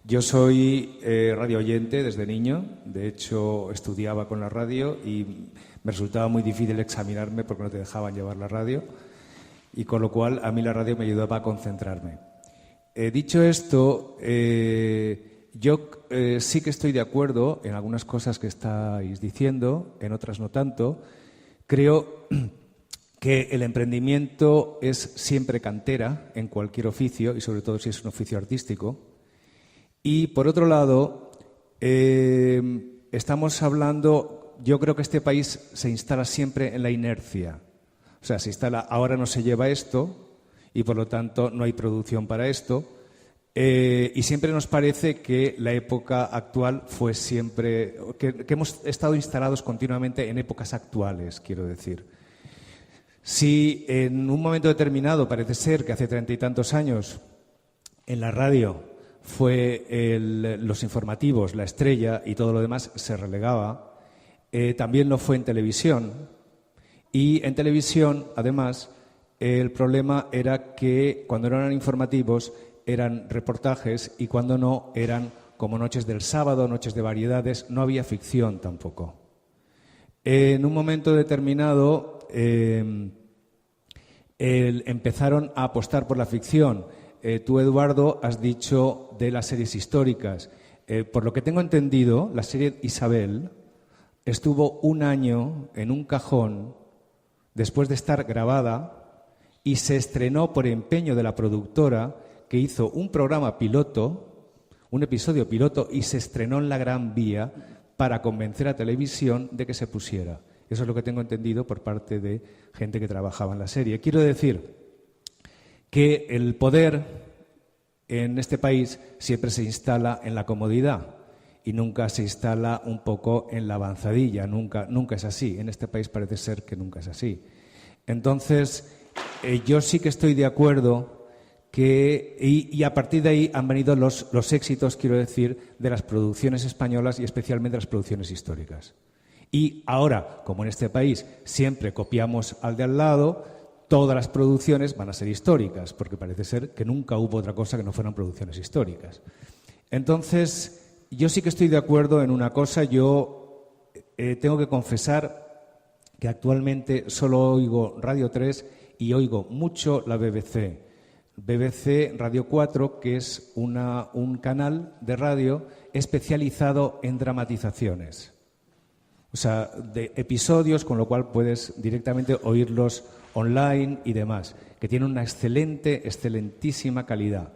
Yo soy radio oyente desde niño, de hecho estudiaba con la radio y me resultaba muy difícil examinarme porque no te dejaban llevar la radio y con lo cual a mí la radio me ayudaba a concentrarme. Dicho esto, yo sí que estoy de acuerdo en algunas cosas que estáis diciendo, en otras no tanto. Creo que el emprendimiento es siempre cantera en cualquier oficio y sobre todo si es un oficio artístico. Y por otro lado, estamos hablando yo creo que este país se instala siempre en la inercia. O sea, se instala, ahora no se lleva esto y por lo tanto no hay producción para esto. Y siempre nos parece que la época actual fue siempre, que hemos estado instalados continuamente en épocas actuales, quiero decir. Si en un momento determinado, parece ser que hace 30 y tantos años, en la radio fue los informativos, la estrella y todo lo demás se relegaba, también lo fue en televisión. Y en televisión, además, el problema era que cuando no eran informativos eran reportajes y cuando no eran como Noches del Sábado, Noches de Variedades, no había ficción tampoco. En un momento determinado empezaron a apostar por la ficción. Tú, Eduardo, has dicho de las series históricas. Por lo que tengo entendido, la serie Isabel estuvo un año en un cajón después de estar grabada y se estrenó por empeño de la productora, que hizo un programa piloto, un episodio piloto, y se estrenó en la Gran Vía para convencer a Televisión de que se pusiera. Eso es lo que tengo entendido por parte de gente que trabajaba en la serie. Quiero decir que el poder en este país siempre se instala en la comodidad y nunca se instala un poco en la avanzadilla. Nunca es así. En este país parece ser que nunca es así. Entonces, yo sí que estoy de acuerdo y a partir de ahí han venido los éxitos, quiero decir, de las producciones españolas y especialmente las producciones históricas. Y ahora, como en este país siempre copiamos al de al lado, todas las producciones van a ser históricas, porque parece ser que nunca hubo otra cosa que no fueran producciones históricas. Entonces, yo sí que estoy de acuerdo en una cosa. Yo tengo que confesar que actualmente solo oigo Radio 3 y oigo mucho la BBC. BBC Radio 4, que es un canal de radio especializado en dramatizaciones. O sea, de episodios, con lo cual puedes directamente oírlos online y demás, que tiene una excelentísima calidad.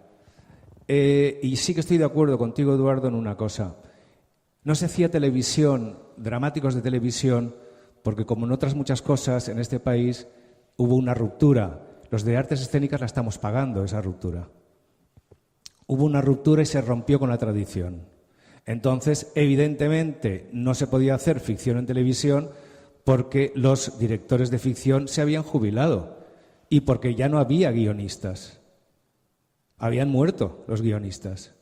Y sí que estoy de acuerdo contigo, Eduardo, en una cosa. No se hacía televisión, dramáticos de televisión, porque como en otras muchas cosas en este país hubo una ruptura. Los de artes escénicas la estamos pagando, esa ruptura. Hubo una ruptura y se rompió con la tradición. Entonces, evidentemente, no se podía hacer ficción en televisión porque los directores de ficción se habían jubilado y porque ya no había guionistas. Habían muerto los guionistas.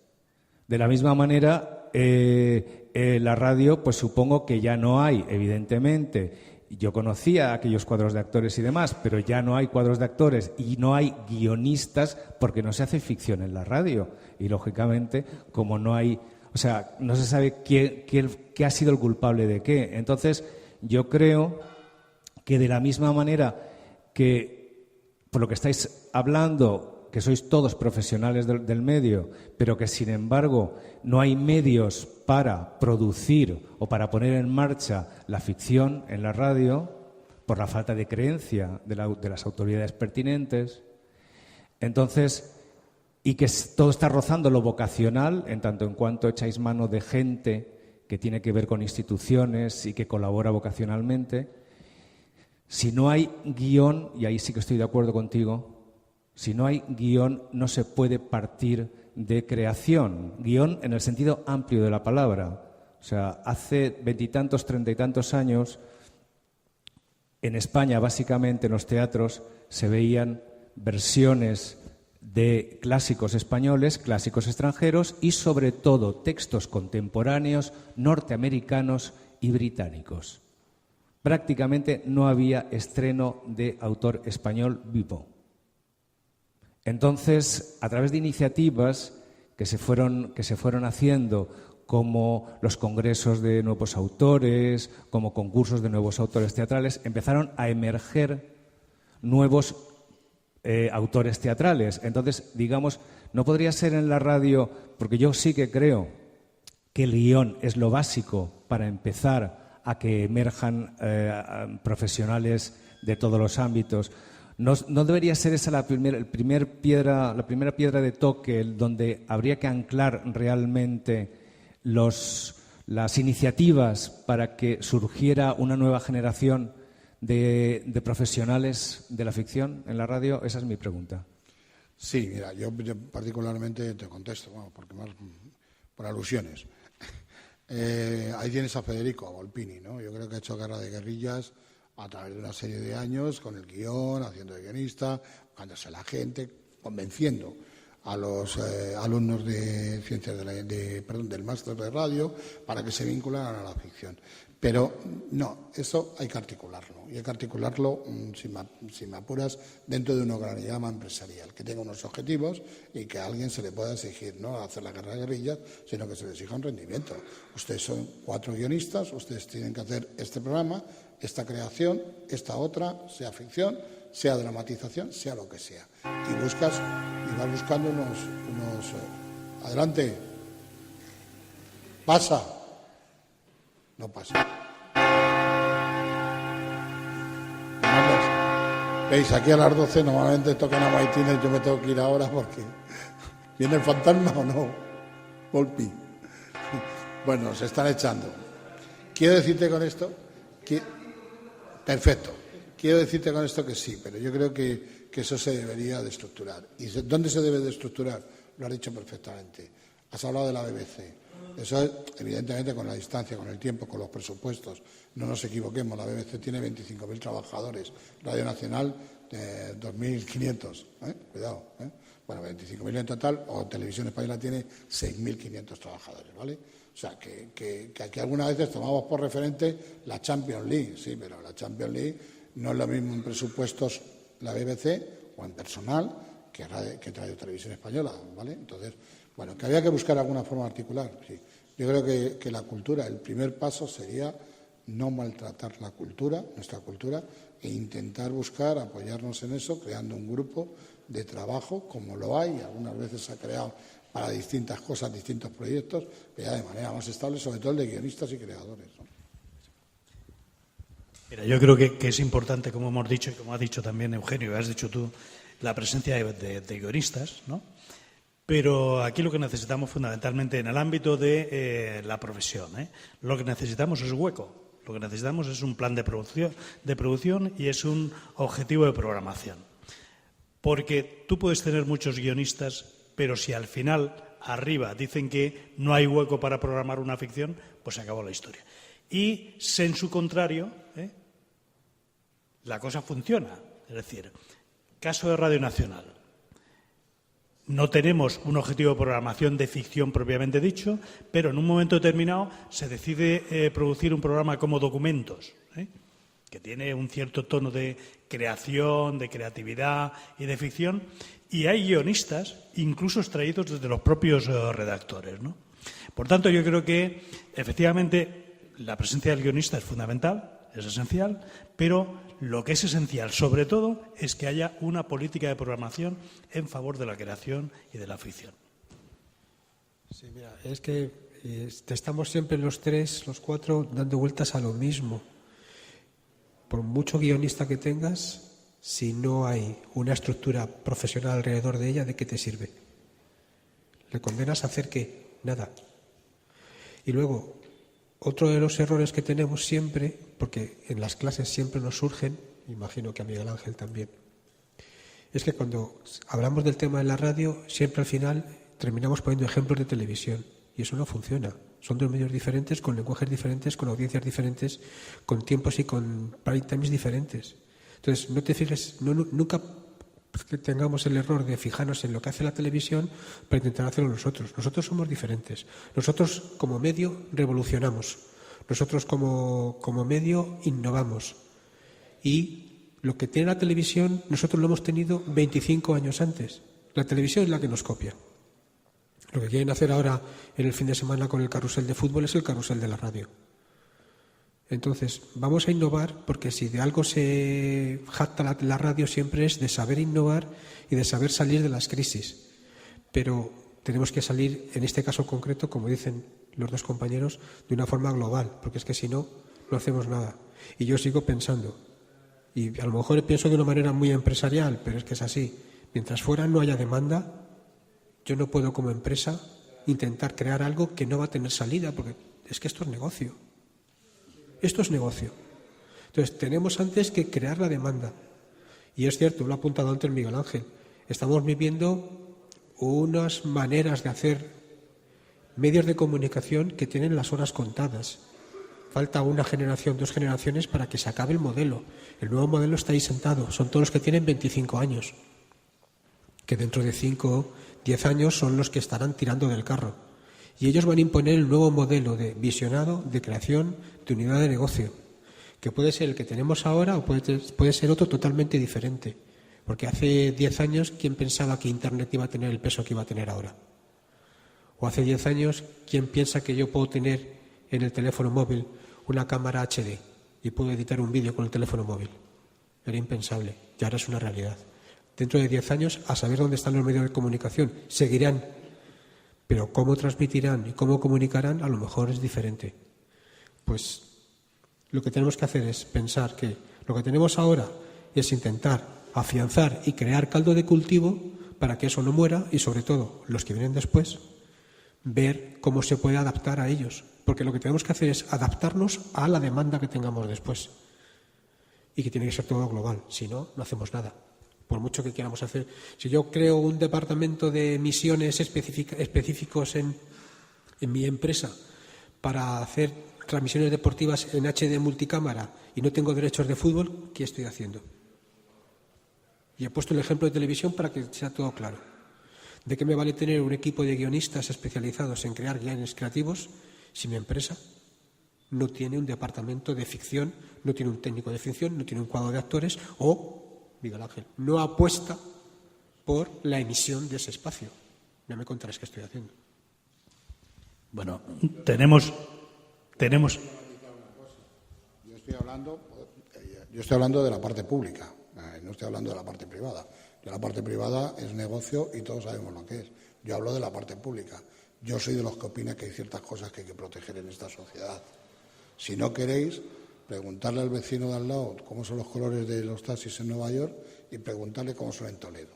De la misma manera, la radio, pues supongo que ya no hay, evidentemente. Yo conocía aquellos cuadros de actores y demás, pero ya no hay cuadros de actores y no hay guionistas porque no se hace ficción en la radio. Y, lógicamente, como no hay... O sea, no se sabe qué ha sido el culpable de qué. Entonces, yo creo que de la misma manera que, por lo que estáis hablando, que sois todos profesionales del medio, pero que, sin embargo, no hay medios para producir o para poner en marcha la ficción en la radio, por la falta de creencia de las autoridades pertinentes. Entonces, y que todo está rozando lo vocacional, en tanto en cuanto echáis mano de gente que tiene que ver con instituciones y que colabora vocacionalmente. Si no hay guión, y ahí sí que estoy de acuerdo contigo, si no hay guión no se puede partir de creación. Guión en el sentido amplio de la palabra. O sea, hace 20 y tantos, 30 y tantos años, en España, básicamente, en los teatros, se veían versiones de clásicos españoles, clásicos extranjeros y, sobre todo, textos contemporáneos norteamericanos y británicos. Prácticamente no había estreno de autor español vivo. Entonces, a través de iniciativas que se fueron haciendo, como los congresos de nuevos autores, como concursos de nuevos autores teatrales, empezaron a emerger nuevos autores teatrales. Entonces, digamos, no podría ser en la radio, porque yo sí que creo que el guión es lo básico para empezar a que emerjan profesionales de todos los ámbitos. No debería ser esa la primera piedra de toque donde habría que anclar realmente los las iniciativas para que surgiera una nueva generación de profesionales de la ficción en la radio? Esa es mi pregunta. Sí, mira, yo particularmente te contesto, bueno, porque más por alusiones. Ahí tienes a Federico Volpini, ¿no? Yo creo que ha hecho Guerra de Guerrillas a través de una serie de años, con el guión, haciendo de guionista, buscándose a la gente, convenciendo a los alumnos de ciencias del máster de radio para que se vincularan a la ficción. Pero no, eso hay que articularlo. Y hay que articularlo, si me apuras, dentro de un organigrama empresarial, que tenga unos objetivos y que a alguien se le pueda exigir no hacer la guerra de guerrillas, sino que se le exija un rendimiento. Ustedes son 4 guionistas, ustedes tienen que hacer este programa, esta creación, esta otra, sea ficción, sea dramatización, sea lo que sea. Y vas buscando unos adelante. Pasa. No pasa. Veis, aquí a las 12 normalmente tocan a Maitines, yo me tengo que ir ahora porque ¿viene el fantasma o no? Volpi. Bueno, se están echando. Quiero decirte con esto perfecto. Quiero decirte con esto que sí, pero yo creo que eso se debería de estructurar. ¿Y dónde se debe de estructurar? Lo has dicho perfectamente. Has hablado de la BBC. Eso es, evidentemente, con la distancia, con el tiempo, con los presupuestos. No nos equivoquemos, la BBC tiene 25.000 trabajadores. Radio Nacional, 2.500. Cuidado. Bueno, 25.000 en total, o Televisión Española tiene 6.500 trabajadores, ¿vale? O sea, que aquí algunas veces tomamos por referente la Champions League, sí, pero la Champions League no es lo mismo en presupuestos la BBC o en personal que Radio Televisión Española, ¿vale? Entonces, bueno, que había que buscar alguna forma articular, sí. Yo creo que la cultura, el primer paso sería no maltratar la cultura, nuestra cultura, e intentar buscar, apoyarnos en eso, creando un grupo de trabajo, como lo hay, algunas veces se ha creado para distintas cosas, distintos proyectos, pero ya de manera más estable, sobre todo el de guionistas y creadores, ¿no? Mira, yo creo que es importante, como hemos dicho y como has dicho también Eugenio, y has dicho tú, la presencia de guionistas, ¿no? Pero aquí lo que necesitamos fundamentalmente en el ámbito de la profesión, lo que necesitamos es hueco, lo que necesitamos es un plan de producción y es un objetivo de programación. Porque tú puedes tener muchos guionistas, pero si al final, arriba, dicen que no hay hueco para programar una ficción, pues se acabó la historia. Y en su contrario, la cosa funciona. Es decir, caso de Radio Nacional. No tenemos un objetivo de programación de ficción propiamente dicho, pero en un momento determinado se decide producir un programa como Documentos, que tiene un cierto tono de creación, de creatividad y de ficción, y hay guionistas, incluso extraídos desde los propios redactores, ¿no? Por tanto, yo creo que, efectivamente, la presencia del guionista es fundamental, es esencial, pero lo que es esencial, sobre todo, es que haya una política de programación en favor de la creación y de la ficción. Sí, mira, es que estamos siempre los 3, los 4, dando vueltas a lo mismo. Por mucho guionista que tengas, si no hay una estructura profesional alrededor de ella, ¿de qué te sirve? ¿Le condenas a hacer qué? Nada. Y luego, otro de los errores que tenemos siempre, porque en las clases siempre nos surgen, imagino que a Miguel Ángel también, es que cuando hablamos del tema de la radio, siempre al final terminamos poniendo ejemplos de televisión, y eso no funciona. Son dos medios diferentes, con lenguajes diferentes, con audiencias diferentes, con tiempos y con prime times diferentes. Entonces, no te fijes, nunca que tengamos el error de fijarnos en lo que hace la televisión para intentar hacerlo nosotros. Nosotros somos diferentes. Nosotros, como medio, revolucionamos. Nosotros, como medio, innovamos. Y lo que tiene la televisión, nosotros lo hemos tenido 25 años antes. La televisión es la que nos copia. Lo que quieren hacer ahora en el fin de semana con el carrusel de fútbol es el carrusel de la radio. Entonces, vamos a innovar, porque si de algo se jacta la radio siempre es de saber innovar y de saber salir de las crisis. Pero tenemos que salir, en este caso concreto, como dicen los dos compañeros, de una forma global, porque es que si no, no hacemos nada. Y yo sigo pensando, y a lo mejor pienso de una manera muy empresarial, pero es que es así. Mientras fuera no haya demanda, yo no puedo como empresa intentar crear algo que no va a tener salida, porque Es que esto es negocio. Esto es negocio. Entonces, tenemos antes que crear la demanda. Y es cierto, lo ha apuntado antes Miguel Ángel, estamos viviendo unas maneras de hacer medios de comunicación que tienen las horas contadas. Falta una generación, 2 generaciones para que se acabe el modelo. El nuevo modelo está ahí sentado, son todos los que tienen 25 años, que dentro de 5, 10 años son los que estarán tirando del carro. Y ellos van a imponer el nuevo modelo de visionado, de creación, de unidad de negocio, que puede ser el que tenemos ahora o puede ser otro totalmente diferente. Porque hace 10 años, ¿quién pensaba que Internet iba a tener el peso que iba a tener ahora? O hace 10 años, ¿quién piensa que yo puedo tener en el teléfono móvil una cámara HD y puedo editar un vídeo con el teléfono móvil? Era impensable, y ahora es una realidad. Dentro de 10 años, a saber dónde están los medios de comunicación, seguirán, pero cómo transmitirán y cómo comunicarán a lo mejor es diferente. Pues lo que tenemos que hacer es pensar que lo que tenemos ahora es intentar afianzar y crear caldo de cultivo para que eso no muera y, sobre todo, los que vienen después, ver cómo se puede adaptar a ellos. Porque lo que tenemos que hacer es adaptarnos a la demanda que tengamos después. Y que tiene que ser todo global. Si no, no hacemos nada. Por mucho que queramos hacer. Si yo creo un departamento de emisiones específicos en mi empresa para hacer transmisiones deportivas en HD multicámara y no tengo derechos de fútbol, ¿qué estoy haciendo? Y he puesto el ejemplo de televisión para que sea todo claro. ¿De qué me vale tener un equipo de guionistas especializados en crear guiones creativos si mi empresa no tiene un departamento de ficción, no tiene un técnico de ficción, no tiene un cuadro de actores o, Miguel Ángel, no apuesta por la emisión de ese espacio? Ya me contarás qué estoy haciendo. Bueno, tenemos... Yo estoy hablando de la parte pública, no estoy hablando de la parte privada. De la parte privada es negocio y todos sabemos lo que es. Yo hablo de la parte pública. Yo soy de los que opina que hay ciertas cosas que hay que proteger en esta sociedad. Si no queréis, preguntarle al vecino de al lado cómo son los colores de los taxis en Nueva York y preguntarle cómo son en Toledo.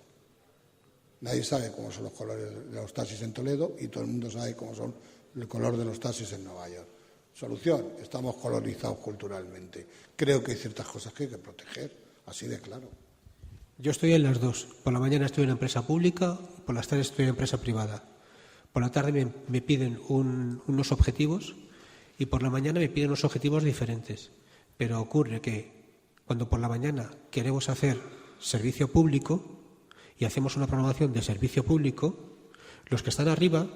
Nadie sabe cómo son los colores de los taxis en Toledo y todo el mundo sabe cómo son el color de los taxis en Nueva York. Solución, estamos colonizados culturalmente. Creo que hay ciertas cosas que hay que proteger, así de claro. Yo estoy en las dos. Por la mañana estoy en una empresa pública, por las tardes estoy en empresa privada. Por la tarde me piden unos objetivos y por la mañana me piden unos objetivos diferentes. Pero ocurre que cuando por la mañana queremos hacer servicio público y hacemos una programación de servicio público, los que están arriba,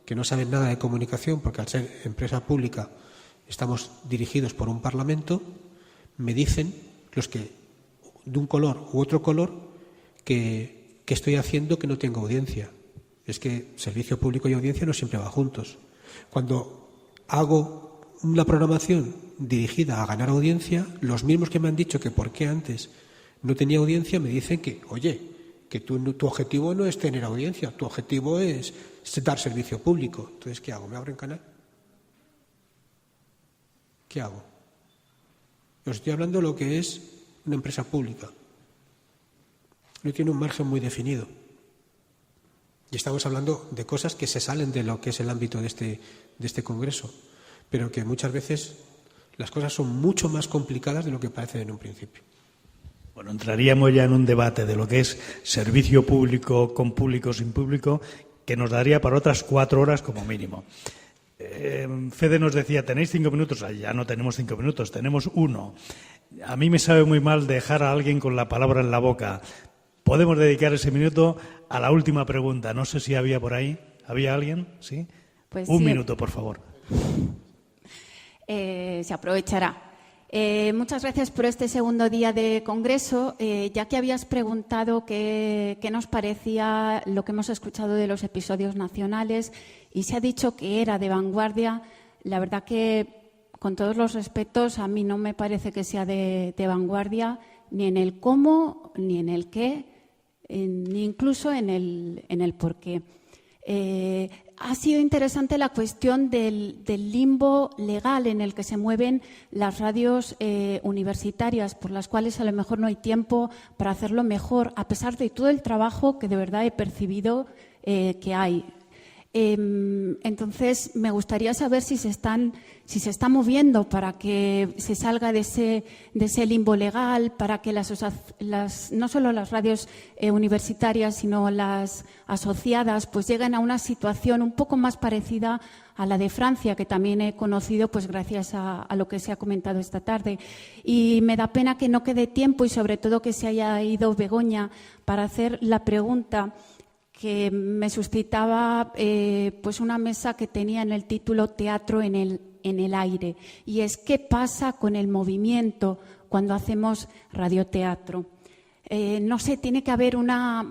que no saben nada de comunicación, porque al ser empresa pública estamos dirigidos por un parlamento, me dicen los que de un color u otro color que estoy haciendo que no tengo audiencia. Es que servicio público y audiencia no siempre van juntos. Cuando hago una programación dirigida a ganar audiencia, los mismos que me han dicho que por qué antes no tenía audiencia me dicen que, oye, que tu objetivo no es tener audiencia, tu objetivo es dar servicio público. Entonces, ¿qué hago? ¿Me abro en canal? ¿Qué hago? Os estoy hablando de lo que es una empresa pública. No tiene un margen muy definido. Y estamos hablando de cosas que se salen de lo que es el ámbito de este congreso, pero que muchas veces las cosas son mucho más complicadas de lo que parecen en un principio. Bueno, entraríamos ya en un debate de lo que es servicio público con público sin público, que nos daría para otras 4 horas como mínimo. Fede nos decía, ¿tenéis 5 minutos? Ya no tenemos 5 minutos, tenemos 1. A mí me sabe muy mal dejar a alguien con la palabra en la boca. Podemos dedicar ese minuto a la última pregunta. No sé si había por ahí. ¿Había alguien? ¿Sí? Pues Un sí. minuto, por favor. Se aprovechará. Muchas gracias por este segundo día de congreso. Ya que habías preguntado qué nos parecía lo que hemos escuchado de los episodios nacionales y se ha dicho que era de vanguardia, la verdad que, con todos los respetos, a mí no me parece que sea de vanguardia ni en el cómo, ni en el qué, ni incluso en el por qué. Ha sido interesante la cuestión del limbo legal en el que se mueven las radios universitarias, por las cuales a lo mejor no hay tiempo para hacerlo mejor, a pesar de todo el trabajo que de verdad he percibido que hay. Entonces, me gustaría saber si se está moviendo para que se salga de ese limbo legal, para que no solo las radios universitarias, sino las asociadas, pues lleguen a una situación un poco más parecida a la de Francia, que también he conocido pues gracias a lo que se ha comentado esta tarde. Y me da pena que no quede tiempo y sobre todo que se haya ido Begoña para hacer la pregunta que me suscitaba pues una mesa que tenía en el título Teatro en el aire, y es ¿qué pasa con el movimiento cuando hacemos radioteatro? No sé, tiene que haber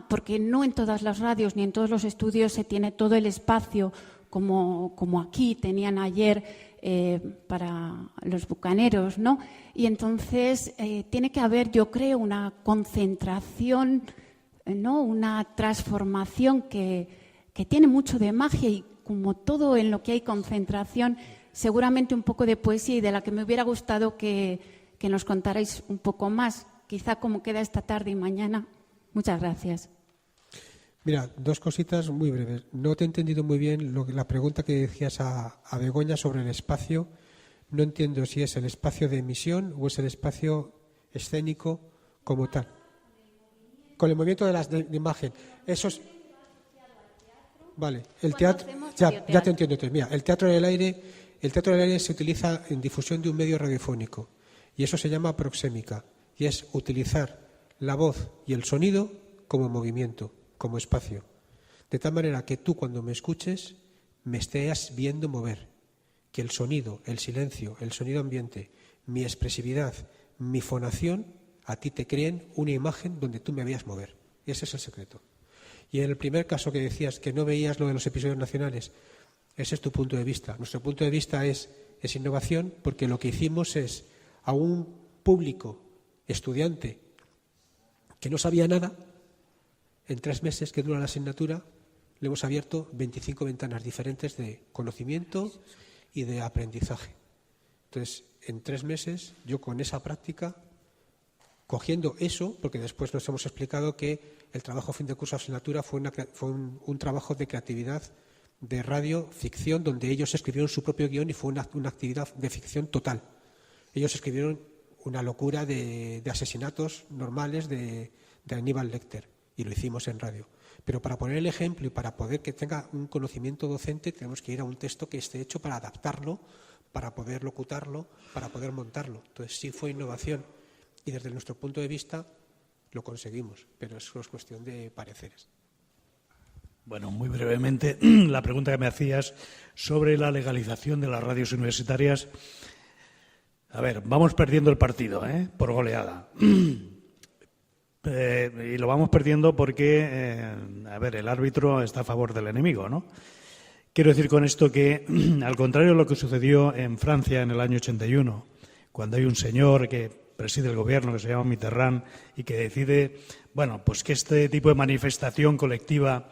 porque no en todas las radios ni en todos los estudios se tiene todo el espacio como aquí tenían ayer para los bucaneros, ¿no? Y entonces tiene que haber, yo creo, una concentración, ¿no? Una transformación que tiene mucho de magia, y como todo en lo que hay concentración, seguramente un poco de poesía, y de la que me hubiera gustado que nos contarais un poco más, quizá como queda esta tarde y mañana. Muchas gracias. Mira, dos cositas muy breves. No te he entendido muy bien la pregunta que decías a Begoña sobre el espacio. No entiendo si es el espacio de emisión o es el espacio escénico como tal. Con el movimiento de imagen. Eso es... Vale, el teatro... Ya te entiendo. Mira, el teatro del aire se utiliza en difusión de un medio radiofónico, y eso se llama proxémica, y es utilizar la voz y el sonido como movimiento, como espacio. De tal manera que tú, cuando me escuches, me estés viendo mover. Que el sonido, el silencio, el sonido ambiente, mi expresividad, mi fonación, a ti te creen una imagen donde tú me veas mover. Y ese es el secreto. Y en el primer caso que decías que no veías lo de los episodios nacionales, ese es tu punto de vista. Nuestro punto de vista es innovación, porque lo que hicimos es a un público estudiante que no sabía nada, en 3 meses que dura la asignatura, le hemos abierto 25 ventanas diferentes de conocimiento y de aprendizaje. Entonces, en 3 meses, yo con esa práctica, cogiendo eso, porque después nos hemos explicado que el trabajo fin de curso de asignatura fue un trabajo de creatividad, de radio, ficción, donde ellos escribieron su propio guión y fue una actividad de ficción total. Ellos escribieron una locura de asesinatos normales de Aníbal Lecter, y lo hicimos en radio. Pero para poner el ejemplo y para poder que tenga un conocimiento docente, tenemos que ir a un texto que esté hecho para adaptarlo, para poder locutarlo, para poder montarlo. Entonces sí fue innovación, y desde nuestro punto de vista lo conseguimos, pero eso es cuestión de pareceres. Bueno, muy brevemente, la pregunta que me hacías sobre la legalización de las radios universitarias. A ver, vamos perdiendo el partido, por goleada. Y lo vamos perdiendo porque, el árbitro está a favor del enemigo, ¿no? Quiero decir con esto que, al contrario de lo que sucedió en Francia en el año 81, cuando hay un señor que preside el gobierno, que se llama Mitterrand, y que decide, bueno, pues que este tipo de manifestación colectiva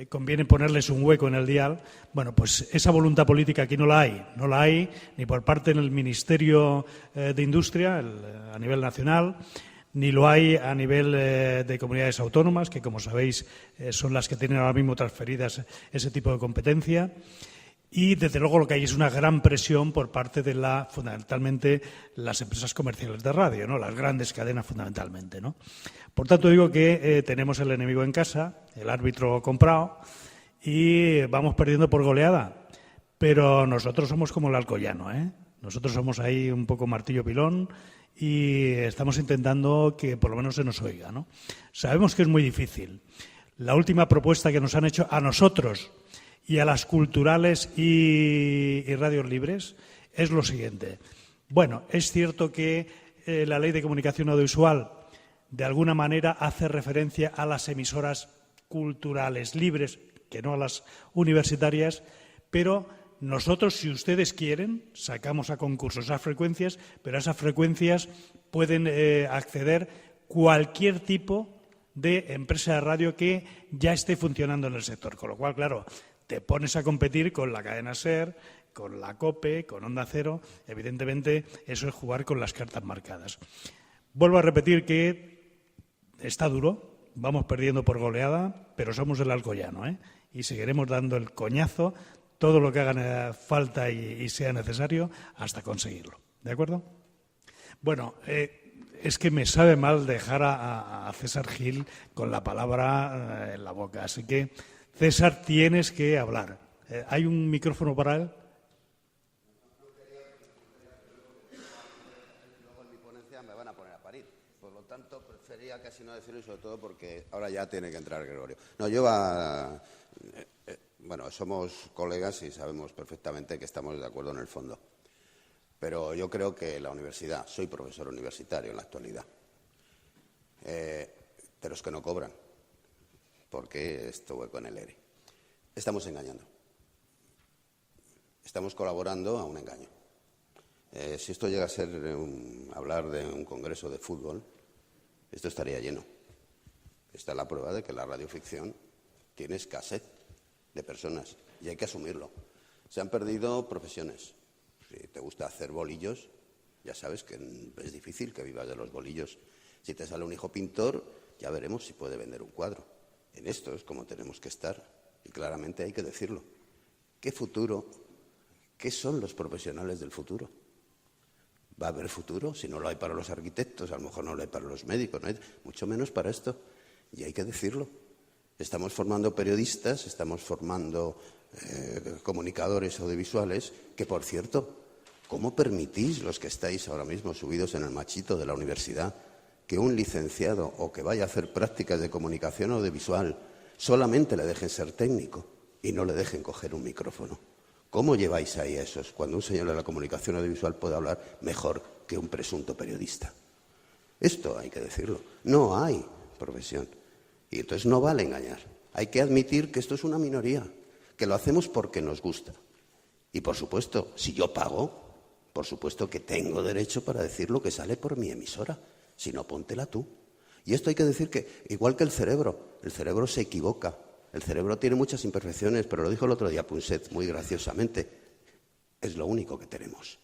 conviene ponerles un hueco en el dial. Bueno, pues esa voluntad política aquí no la hay ni por parte del Ministerio de Industria a nivel nacional, ni lo hay a nivel de comunidades autónomas, que como sabéis son las que tienen ahora mismo transferidas ese tipo de competencia. Y desde luego lo que hay es una gran presión por parte de fundamentalmente las empresas comerciales de radio, ¿no? Las grandes cadenas fundamentalmente, ¿no? Por tanto, digo que tenemos el enemigo en casa, el árbitro comprado, y vamos perdiendo por goleada. Pero nosotros somos como el Alcoyano, Nosotros somos ahí un poco martillo pilón y estamos intentando que por lo menos se nos oiga, ¿no? Sabemos que es muy difícil. La última propuesta que nos han hecho a nosotros y a las culturales y radios libres es lo siguiente. Bueno, es cierto que la Ley de Comunicación Audiovisual de alguna manera hace referencia a las emisoras culturales libres, que no a las universitarias, pero nosotros, si ustedes quieren, sacamos a concurso esas frecuencias, pero a esas frecuencias pueden acceder cualquier tipo de empresa de radio que ya esté funcionando en el sector. Con lo cual, claro, te pones a competir con la cadena SER, con la COPE, con Onda Cero. Evidentemente, eso es jugar con las cartas marcadas. Vuelvo a repetir que está duro, vamos perdiendo por goleada, pero somos el Alcoyano, y seguiremos dando el coñazo, todo lo que haga falta y sea necesario hasta conseguirlo. ¿De acuerdo? Bueno, es que me sabe mal dejar a César Gil con la palabra en la boca. Así que, César, tienes que hablar. ¿Hay un micrófono para él? Luego en mi ponencia me van a poner a parir. Por lo tanto, prefería casi no decirlo, sobre todo porque ahora ya tiene que entrar Gregorio. No, bueno, somos colegas y sabemos perfectamente que estamos de acuerdo en el fondo. Pero yo creo que la universidad, soy profesor universitario en la actualidad, de los que no cobran, porque esto hueco en el ERE. Estamos engañando. Estamos colaborando a un engaño. Si esto llega a ser hablar de un congreso de fútbol, esto estaría lleno. Esta es la prueba de que la radioficción tiene escasez de personas y hay que asumirlo. Se han perdido profesiones. Si te gusta hacer bolillos, ya sabes que es difícil que vivas de los bolillos. Si te sale un hijo pintor, ya veremos si puede vender un cuadro. En esto es como tenemos que estar y claramente hay que decirlo. ¿Qué futuro? ¿Qué son los profesionales del futuro? ¿Va a haber futuro? Si no lo hay para los arquitectos, a lo mejor no lo hay para los médicos, no hay, mucho menos para esto. Y hay que decirlo. Estamos formando periodistas, estamos formando comunicadores audiovisuales que, por cierto, ¿cómo permitís, los que estáis ahora mismo subidos en el machito de la universidad, que un licenciado o que vaya a hacer prácticas de comunicación audiovisual solamente le dejen ser técnico y no le dejen coger un micrófono? ¿Cómo lleváis ahí a esos cuando un señor de la comunicación audiovisual puede hablar mejor que un presunto periodista? Esto hay que decirlo. No hay profesión. Y entonces no vale engañar. Hay que admitir que esto es una minoría, que lo hacemos porque nos gusta. Y, por supuesto, si yo pago, por supuesto que tengo derecho para decir lo que sale por mi emisora. Si no, póntela tú. Y esto hay que decir que, igual que el cerebro se equivoca. El cerebro tiene muchas imperfecciones, pero lo dijo el otro día Punset muy graciosamente. Es lo único que tenemos.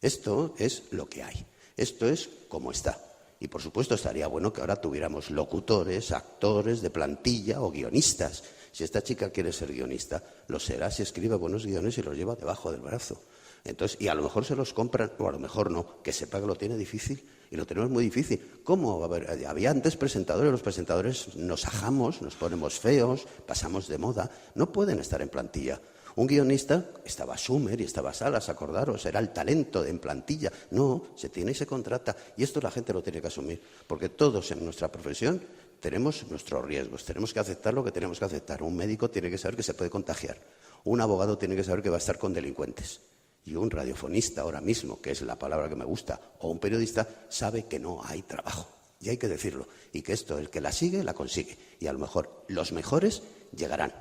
Esto es lo que hay. Esto es como está. Y, por supuesto, estaría bueno que ahora tuviéramos locutores, actores de plantilla o guionistas. Si esta chica quiere ser guionista, lo será si escribe buenos guiones y los lleva debajo del brazo. Entonces, y a lo mejor se los compran, o a lo mejor no, que sepa que lo tiene difícil. Y lo tenemos muy difícil. ¿Cómo? A ver, había antes presentadores, los presentadores nos ajamos, nos ponemos feos, pasamos de moda. No pueden estar en plantilla. Un guionista, estaba Sumer y estaba Salas, acordaros, era el talento en plantilla. No, se tiene y se contrata. Y esto la gente lo tiene que asumir, porque todos en nuestra profesión tenemos nuestros riesgos, tenemos que aceptar lo que tenemos que aceptar. Un médico tiene que saber que se puede contagiar. Un abogado tiene que saber que va a estar con delincuentes. Y un radiofonista ahora mismo, que es la palabra que me gusta, o un periodista, sabe que no hay trabajo. Y hay que decirlo. Y que esto, el que la sigue, la consigue. Y a lo mejor los mejores llegarán,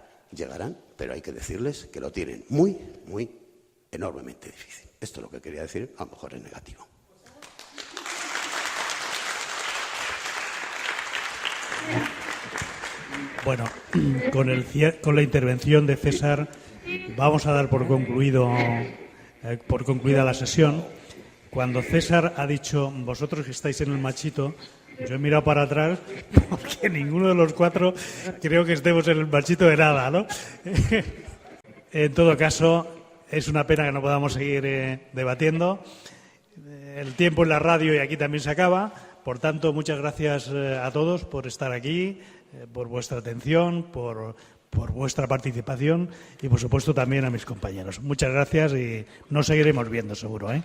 pero hay que decirles que lo tienen muy, muy, enormemente difícil. Esto es lo que quería decir, a lo mejor es negativo. Bueno, con la intervención de César vamos a dar por concluida la sesión. Cuando César ha dicho, vosotros que estáis en el machito, yo he mirado para atrás porque ninguno de los cuatro creo que estemos en el machito de nada, ¿no? En todo caso, es una pena que no podamos seguir debatiendo. El tiempo en la radio y aquí también se acaba. Por tanto, muchas gracias a todos por estar aquí, por vuestra atención, por vuestra participación y, por supuesto, también a mis compañeros. Muchas gracias y nos seguiremos viendo, seguro, ¿eh?